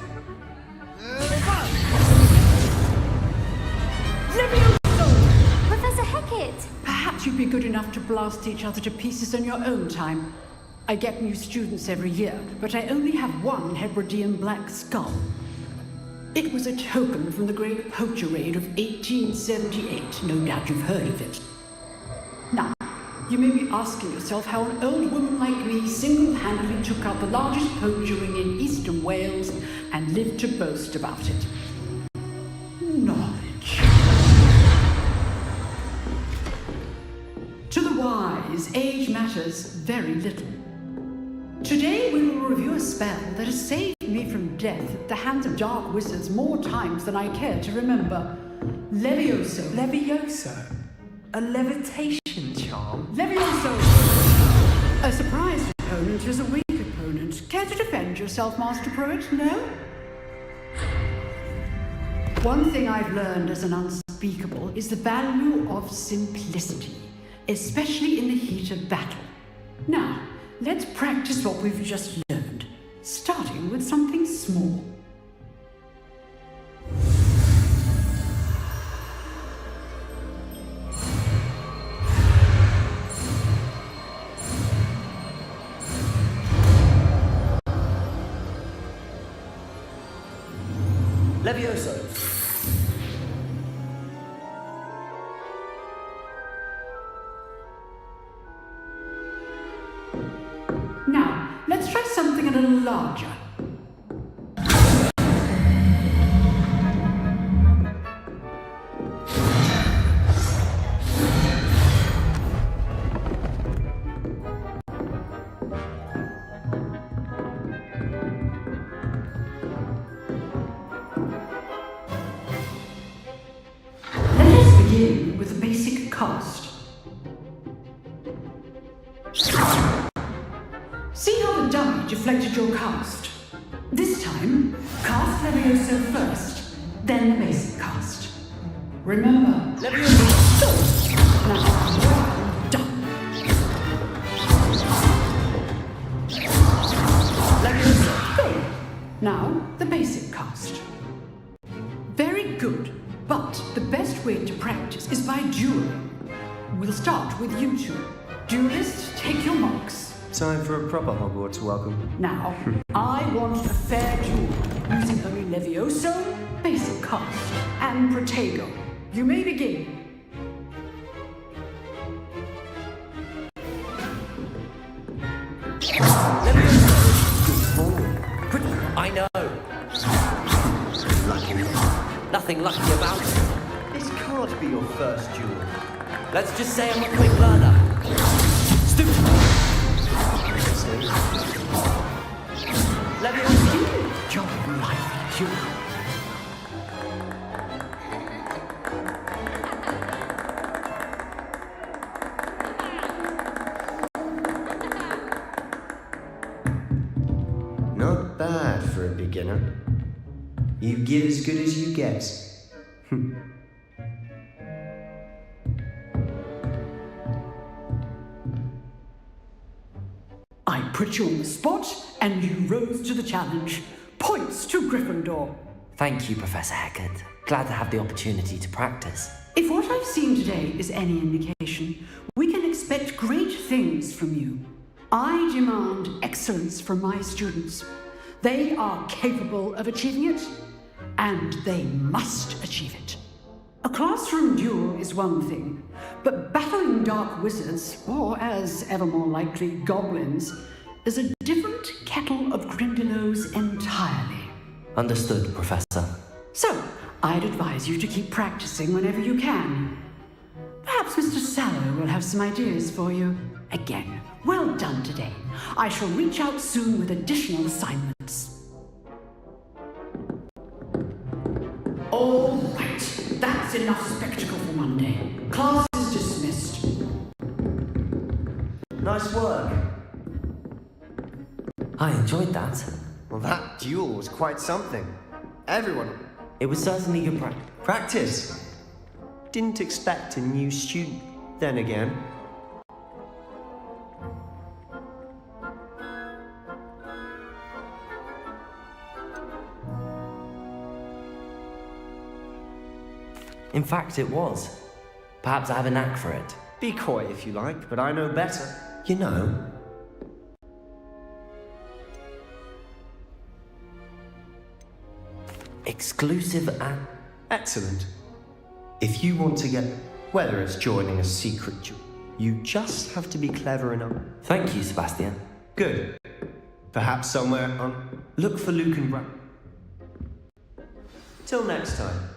Professor Hackett! Perhaps you'd be good enough to blast each other to pieces on your own time. I get new students every year, but I only have one Hebridean black skull. It was a token from the Great Poacher Raid of 1878. No doubt you've heard of it. Now, you may be asking yourself how an old woman like me single-handedly took out the largest poacher ring in eastern Wales and lived to boast about it. Knowledge. To the wise, age matters very little. Today we will review a spell that has saved me from death at the hands of dark wizards more times than I care to remember. Levioso. Levioso? A levitation charm? Levioso! A surprised opponent is a weak opponent. Care to defend yourself, Master Poet? No? One thing I've learned as an unspeakable is the value of simplicity, especially in the heat of battle. Now, let's practice what we've just learned, starting with something small. Levioso. Now, let's try something a little larger. Let us begin with a basic cast. See how the dummy deflected your cast? This time, cast Levioso first, then the basic cast. Remember, Levioso. Now, well done. Levioso, go. Now, the basic cast. Very good, but the best way to practice is by dueling. We'll start with you two. Duelists, take your marks. Time for a proper Hogwarts welcome. Now, I want a fair duel, using only Levioso, basic cast, and Protego. You may begin. I know. Lucky. Nothing lucky about it. This can't be your first duel. Let's just say I'm a quick learner. Stupid. Levioso, your life duel. Not bad for a beginner. You give as good as you get. I put you on the spot, and you rose to the challenge. Points to Gryffindor. Thank you, Professor Hackett. Glad to have the opportunity to practice. If what I've seen today is any indication, we can expect great things from you. I demand excellence from my students. They are capable of achieving it, and they must achieve it. A classroom duel is one thing, but battling dark wizards, or as ever more likely, goblins, is a different kettle of Grindylows entirely. Understood, Professor. So, I'd advise you to keep practicing whenever you can. Perhaps Mr. Sallow will have some ideas for you. Again, well done today. I shall reach out soon with additional assignments. All right, that's enough spectacle for Monday. Class is dismissed. Nice work. I enjoyed that. Well, that duel was quite something. Everyone... It was certainly good practice. Didn't expect a new student. Then again... In fact, it was. Perhaps I have a knack for it. Be coy if you like, but I know better. You know... Exclusive and... Excellent. If you want to get... whether it's joining a secret you just have to be clever enough. Thank you, Sebastian. Good. Perhaps somewhere on... Look for Luke and Brad. Till next time.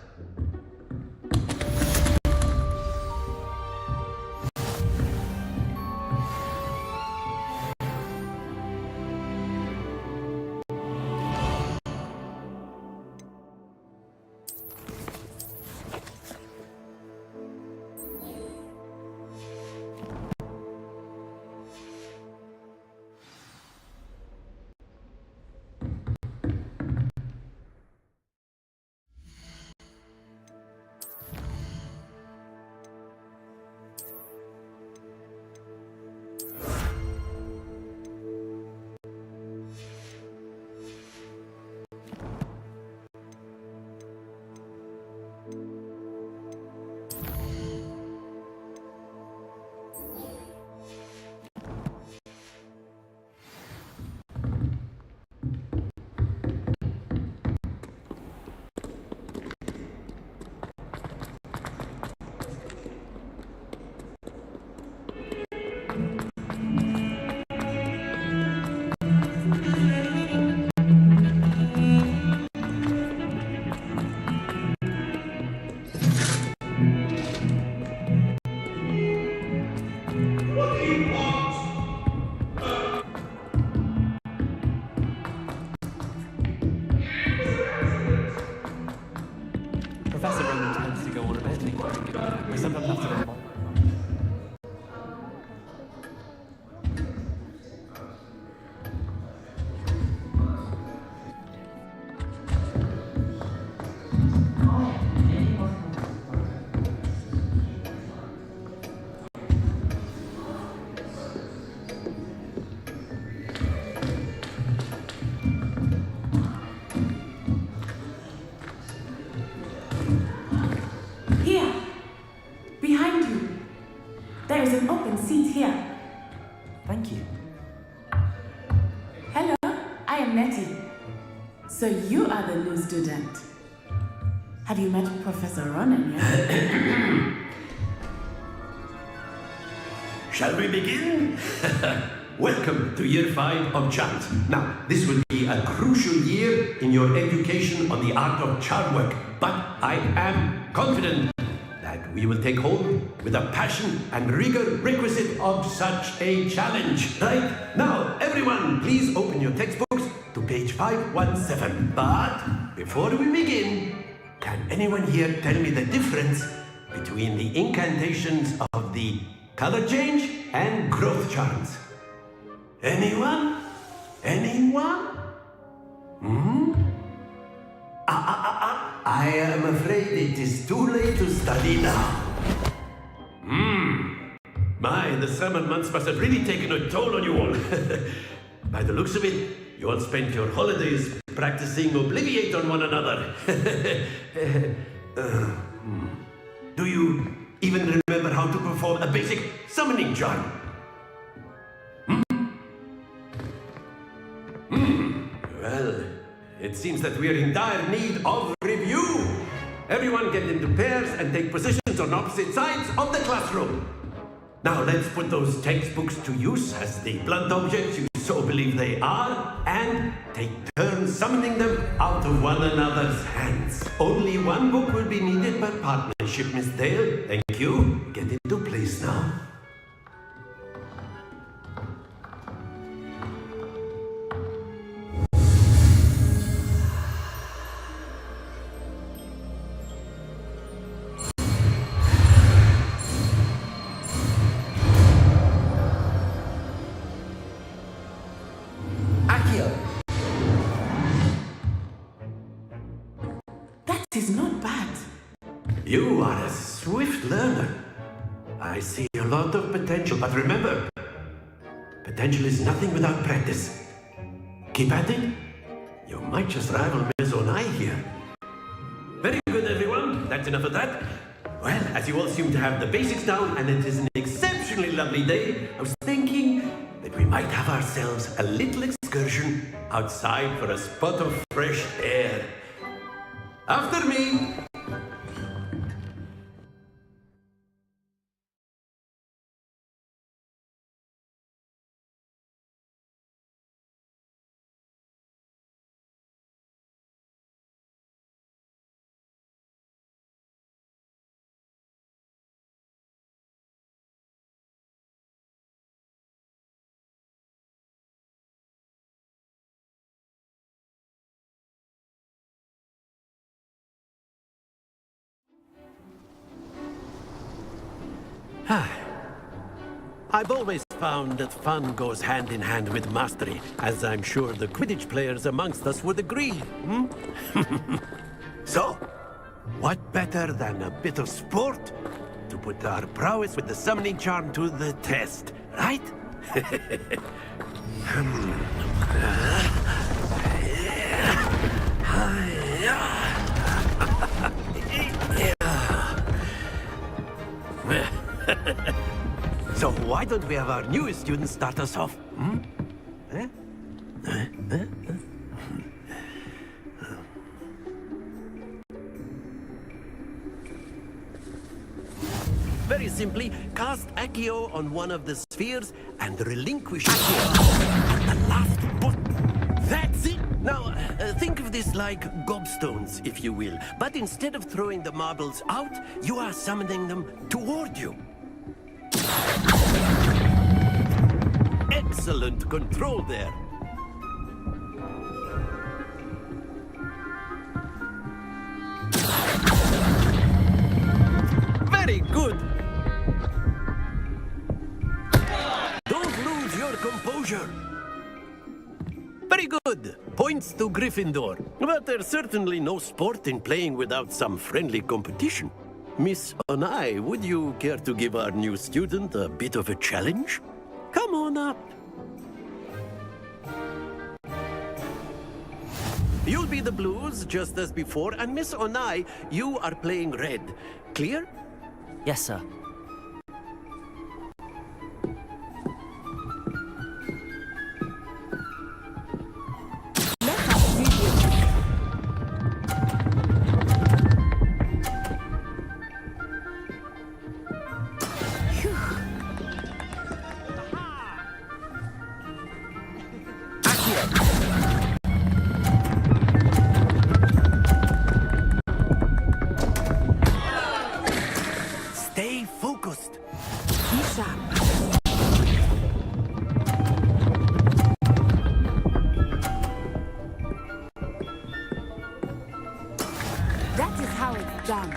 There's an open seat here. Thank you. Hello, I am Nettie. So you are the new student. Have you met Professor Ronan yet? Shall we begin? Welcome to Year 5 of Chant. Now, this will be a crucial year in your education on the art of charm work, but I am confident that we will take hold with the passion and rigor requisite of such a challenge. Right? Now, everyone, please open your textbooks to page 517. But before we begin, can anyone here tell me the difference between the incantations of the color change and growth charms? Anyone? Anyone? I am afraid it is too late to study now. My, the summer months must have really taken a toll on you all. By the looks of it, you all spent your holidays practicing Obliviate on one another. Do you even remember how to perform a basic summoning charm? Well, it seems that we are in dire need of review. Everyone get into pairs and take positions on opposite sides of the classroom. Now let's put those textbooks to use as the blunt objects you so believe they are, and take turns summoning them out of one another's hands. Only one book will be needed per partnership, Miss Dale. Thank you. Get into place now. Is not bad. You are a swift learner. I see a lot of potential, but remember, potential is nothing without practice. Keep at it. You might just rival Maisonai here. Very good, everyone. That's enough of that. Well, as you all seem to have the basics down, and it is an exceptionally lovely day, I was thinking that we might have ourselves a little excursion outside for a spot of fresh air. After me! I've always found that fun goes hand in hand with mastery, as I'm sure the Quidditch players amongst us would agree. So, what better than a bit of sport to put our prowess with the summoning charm to the test, right? So why don't we have our newest student start us off? Very simply, cast Accio on one of the spheres and relinquish Accio at the last button. That's it! Now, think of this like gobstones, if you will. But instead of throwing the marbles out, you are summoning them toward you. Excellent control there. Very good. Don't lose your composure. Very good. Points to Gryffindor. But there's certainly no sport in playing without some friendly competition. Miss Onai, would you care to give our new student a bit of a challenge? Come on up. You'll be the blues, just as before, and Miss Onai, you are playing red. Clear? Yes, sir. Stay focused. That is how it's done.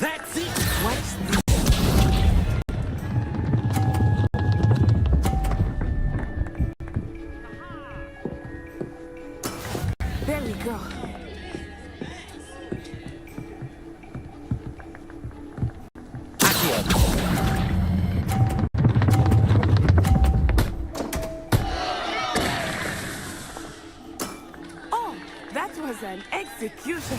That's it. Watch this. There we go. Oh, that was an execution.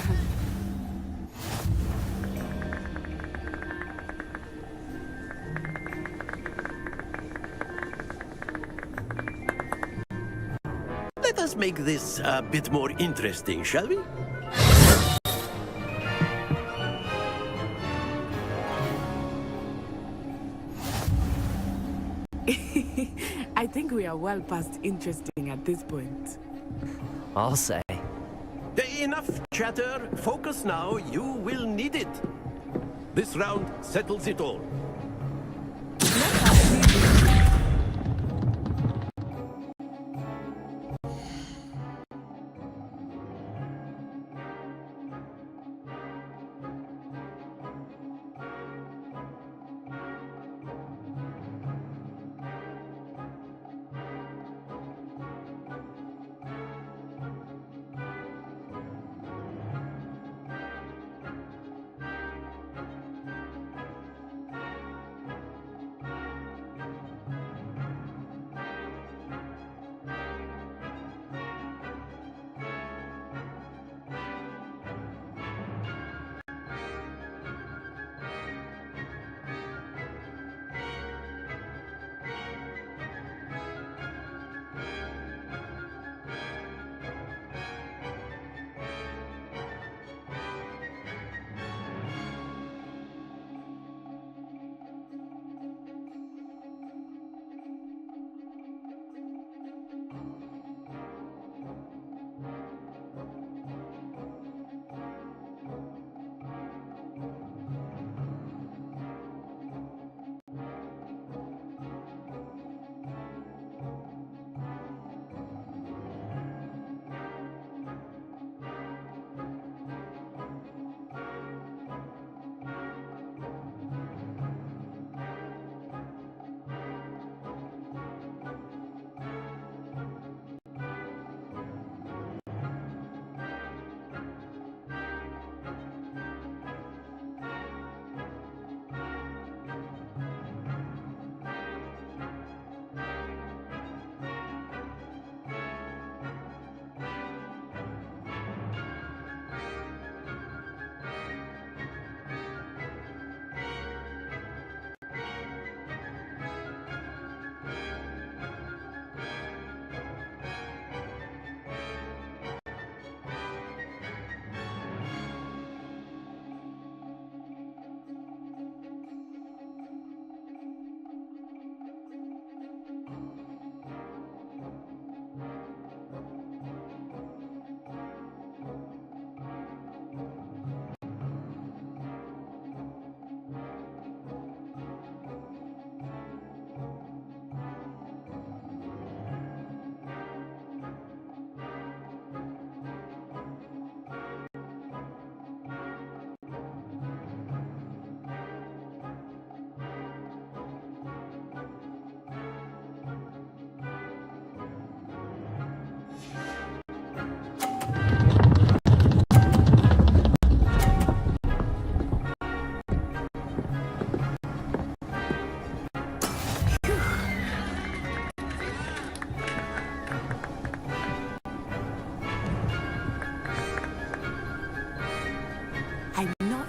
Let us make this a bit more interesting, shall we? I think we are well past interesting at this point. I'll say. Enough chatter. Focus now. You will need it. This round settles it all.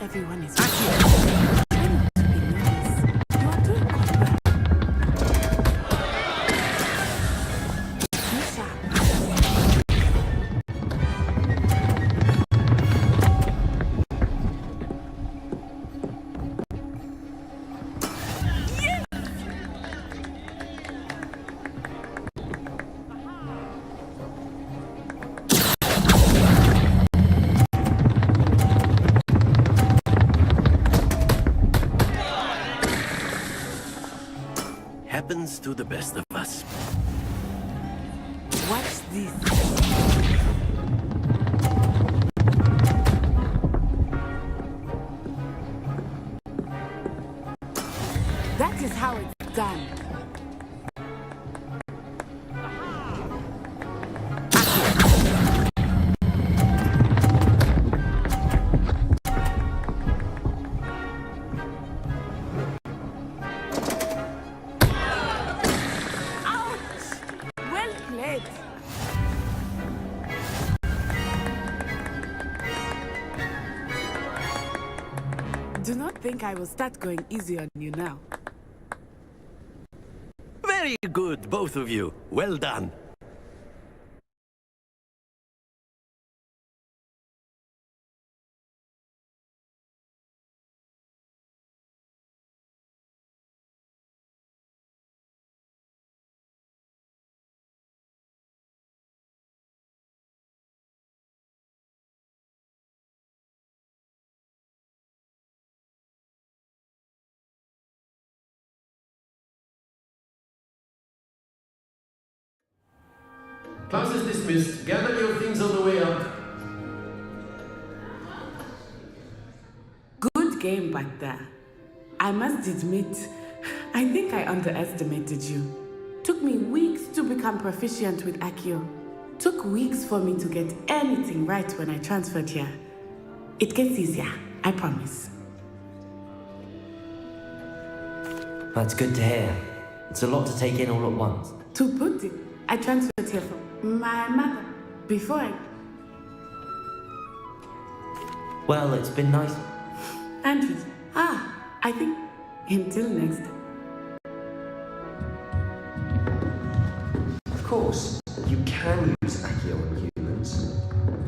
everyone is trying not to be nervous. You are doing quite well. Be sharp. Happens to the best of us. Watch this. That is how it's done. Well played. Do not think I will start going easy on you now. Very good, both of you. Well done. Class is dismissed. Gather your things on the way up. Good game back there. I must admit, I think I underestimated you. Took me weeks to become proficient with Accio. Took weeks for me to get anything right when I transferred here. It gets easier, I promise. That's good to hear. It's a lot to take in all at once. To put it, I transferred here from my mother before I... Well, it's been nice. Andrews. I think until next. Of course, you can use Accio on humans,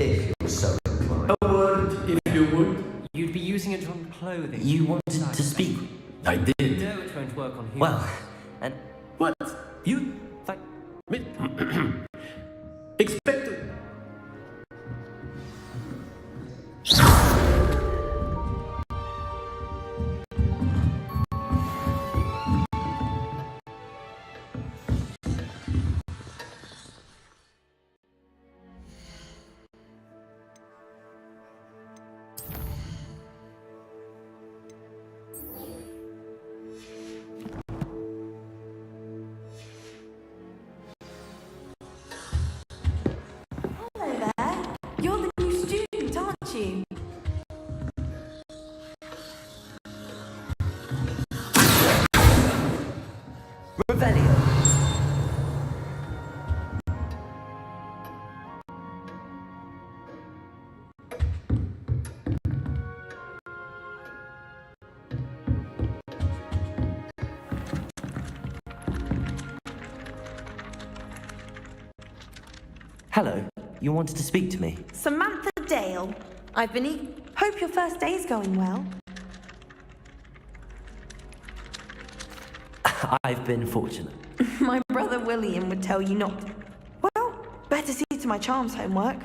if you're so inclined. A word, if you would. You'd be using it on clothing. You wanted to speak. I did. No, it won't work on humans. Well, and... What? You... Expected. Hello. You wanted to speak to me? Samantha Dale. I've been Hope your first day's going well. I've been fortunate. My brother William would tell you not. Well, better see to my charms homework.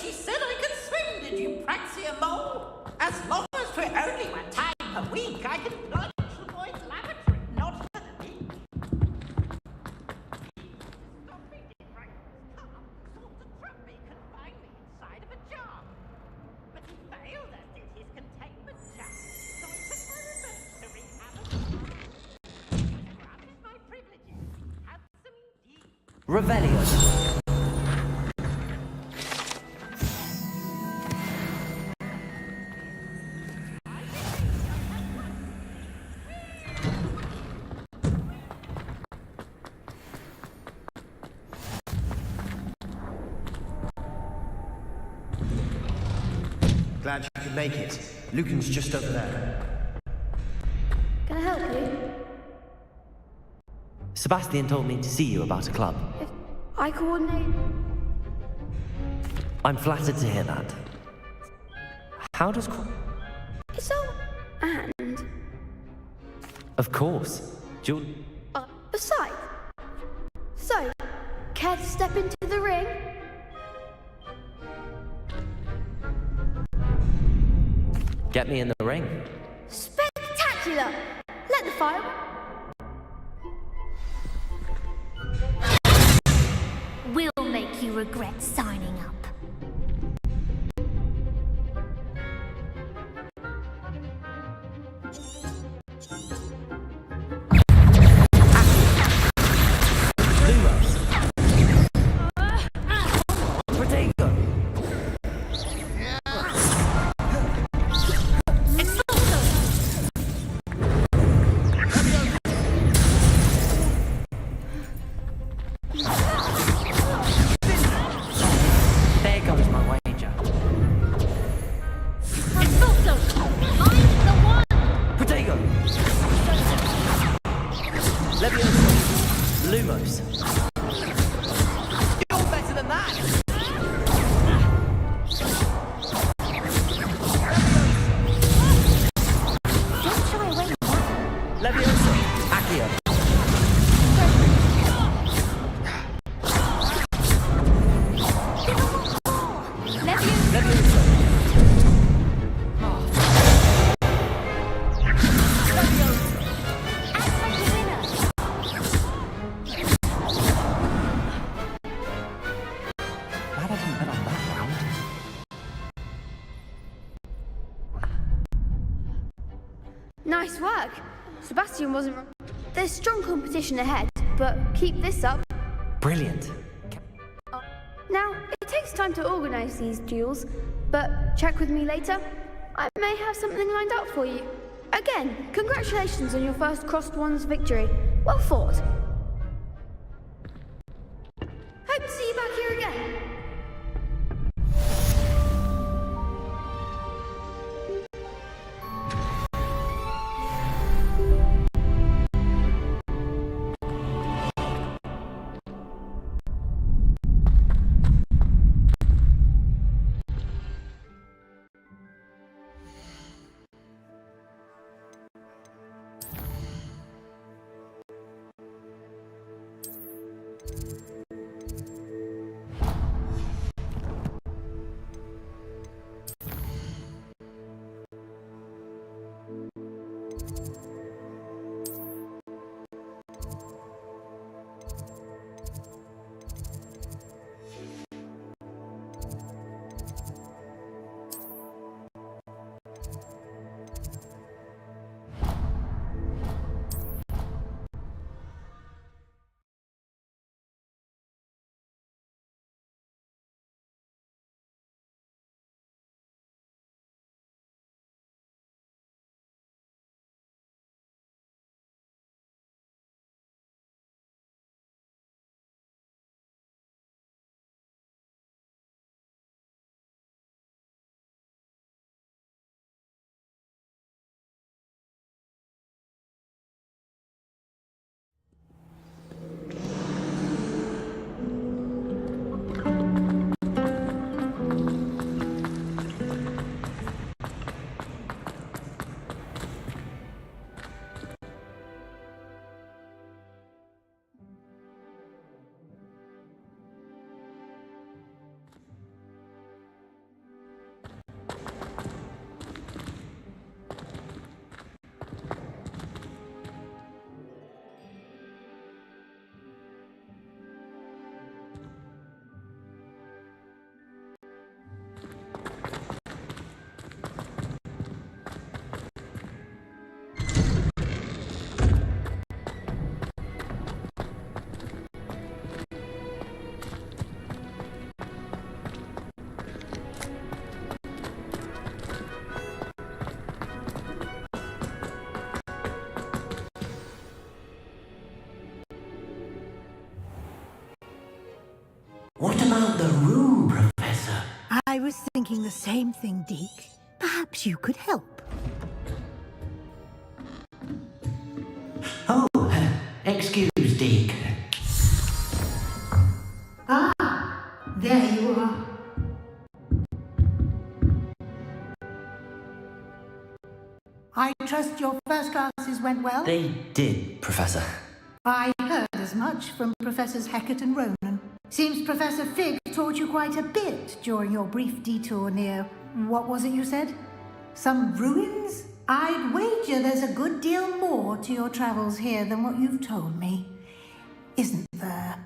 she said I could swim, did you, Praxia Mole? As long as for only one time per week, I can plunge the boy's lavatory, not for the week. Stopping it right car, sought to trap me, confine me inside of a jar. But he failed, as did his containment jar. So I took my revenge to wreak havoc on the world. Granted my privileges, handsome indeed. Revelio. Glad you could make it. Lucan's just over there. Can I help you? Sebastian told me to see you about a club. If I coordinate... I'm flattered to hear that. How does... So... and... Of course. You'll... besides... So, care to step into the ring? Get me in the ring. Spectacular! Let the fire... We'll make you regret signing up. Nice work. Sebastian wasn't wrong. There's strong competition ahead, but keep this up. Brilliant. Now, it takes time to organise these duels, but check with me later. I may have something lined up for you. Again, congratulations on your first Crossed Wands victory. Well fought. Hope to see you back here again. about the room, Professor? I was thinking the same thing, Deke. Perhaps you could help. Oh, excuse, Deke. Ah, there you are. I trust your first classes went well? They did, Professor. I heard as much from Professors Hecat and Ronan. Seems Professor Fig taught you quite a bit during your brief detour near... what was it you said? Some ruins? I'd wager there's a good deal more to your travels here than what you've told me. Isn't there?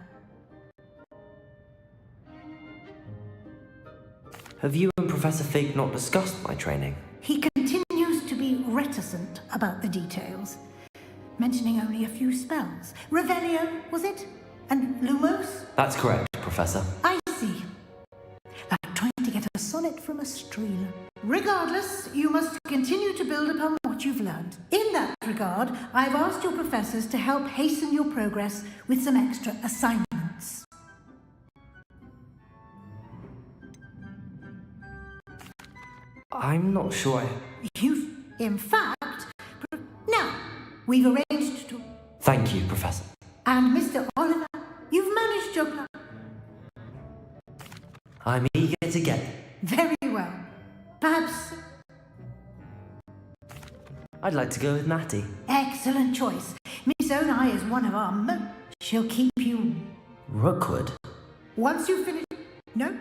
Have you and Professor Fig not discussed my training? He continues to be reticent about the details, mentioning only a few spells. Revelio, was it? And Lumos? That's correct, Professor. I see. Like trying to get a sonnet from a stream. Regardless, you must continue to build upon what you've learned. In that regard, I've asked your professors to help hasten your progress with some extra assignments. I'm not sure In fact... Now, we've arranged to... Thank you, Professor. And Mr. Oliver, you've managed your plan. I'm eager to get... Very well. Perhaps... I'd like to go with Natty. Excellent choice. Miss Onai is one of our She'll keep you... Rookwood? Once you finish... No?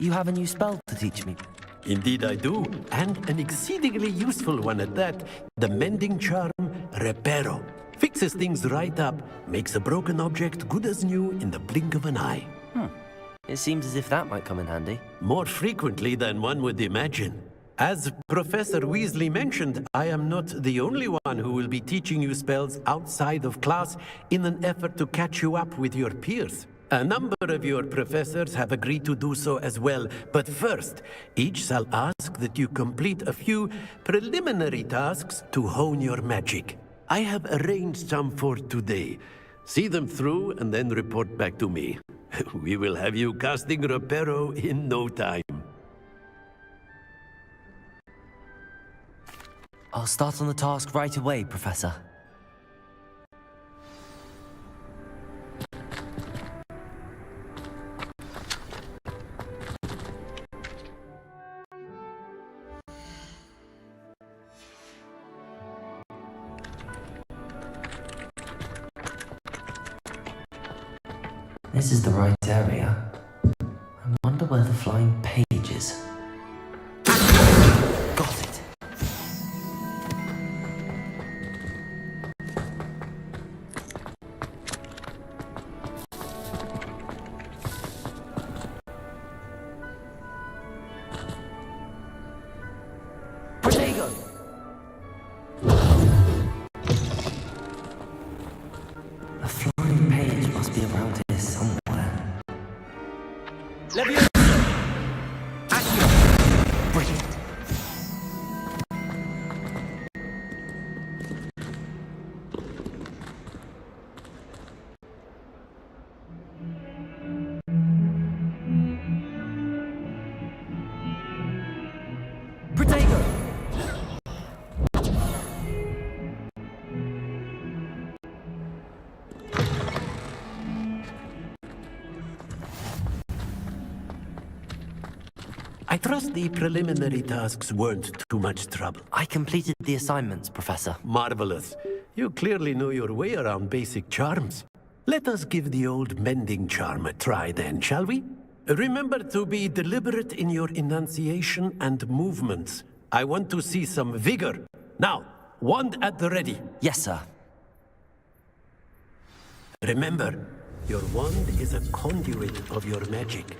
You have a new spell to teach me. Indeed I do, and an exceedingly useful one at that. The mending charm, Reparo. Fixes things right up, makes a broken object good as new in the blink of an eye. It seems as if that might come in handy. More frequently than one would imagine. As Professor Weasley mentioned, I am not the only one who will be teaching you spells outside of class in an effort to catch you up with your peers. A number of your professors have agreed to do so as well, but first, each shall ask that you complete a few preliminary tasks to hone your magic. I have arranged some for today. See them through and then report back to me. We will have you casting Reparo in no time. I'll start on the task right away, Professor. This is the right area. I wonder where the flying page is. Got it. Protego! A flying page must be around here somewhere. Brilliant. Protego! I trust the preliminary tasks weren't too much trouble. I completed the assignments, Professor. Marvelous. You clearly know your way around basic charms. Let us give the old mending charm a try then, shall we? Remember to be deliberate in your enunciation and movements. I want to see some vigor. Now, wand at the ready. Yes, sir. Remember, your wand is a conduit of your magic.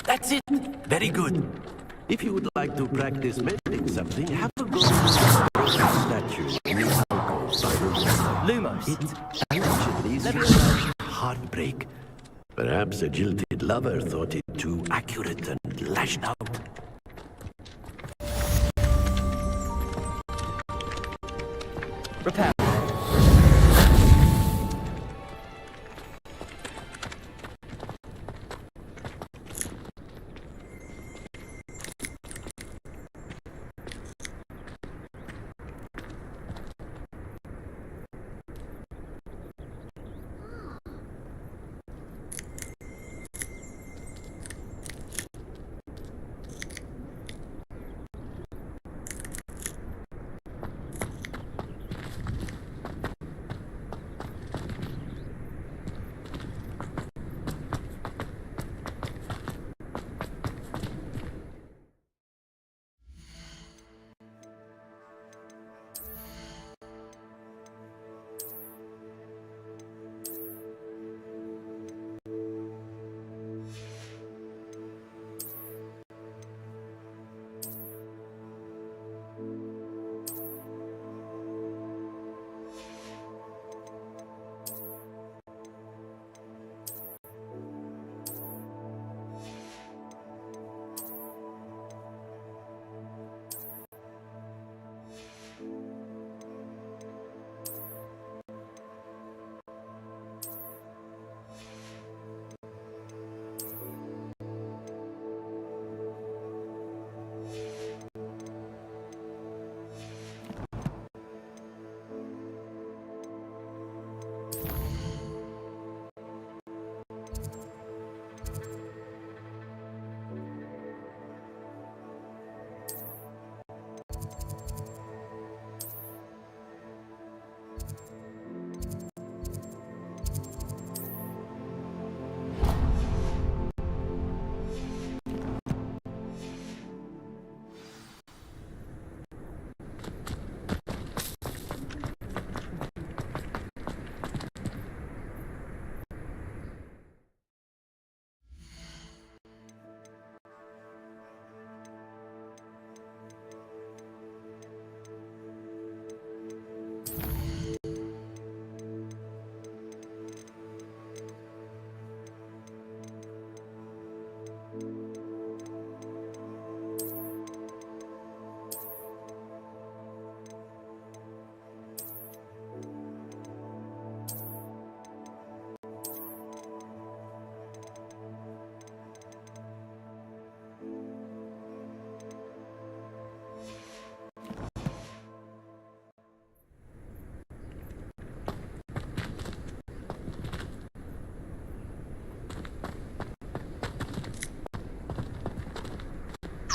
That's it. Very good. If you would like to practice mending something, have a go to the statue in the alcove by the window. Lumos. It allegedly survived heartbreak. Perhaps a jilted lover thought it too accurate and lashed out. Repair.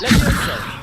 Levioso.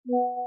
you.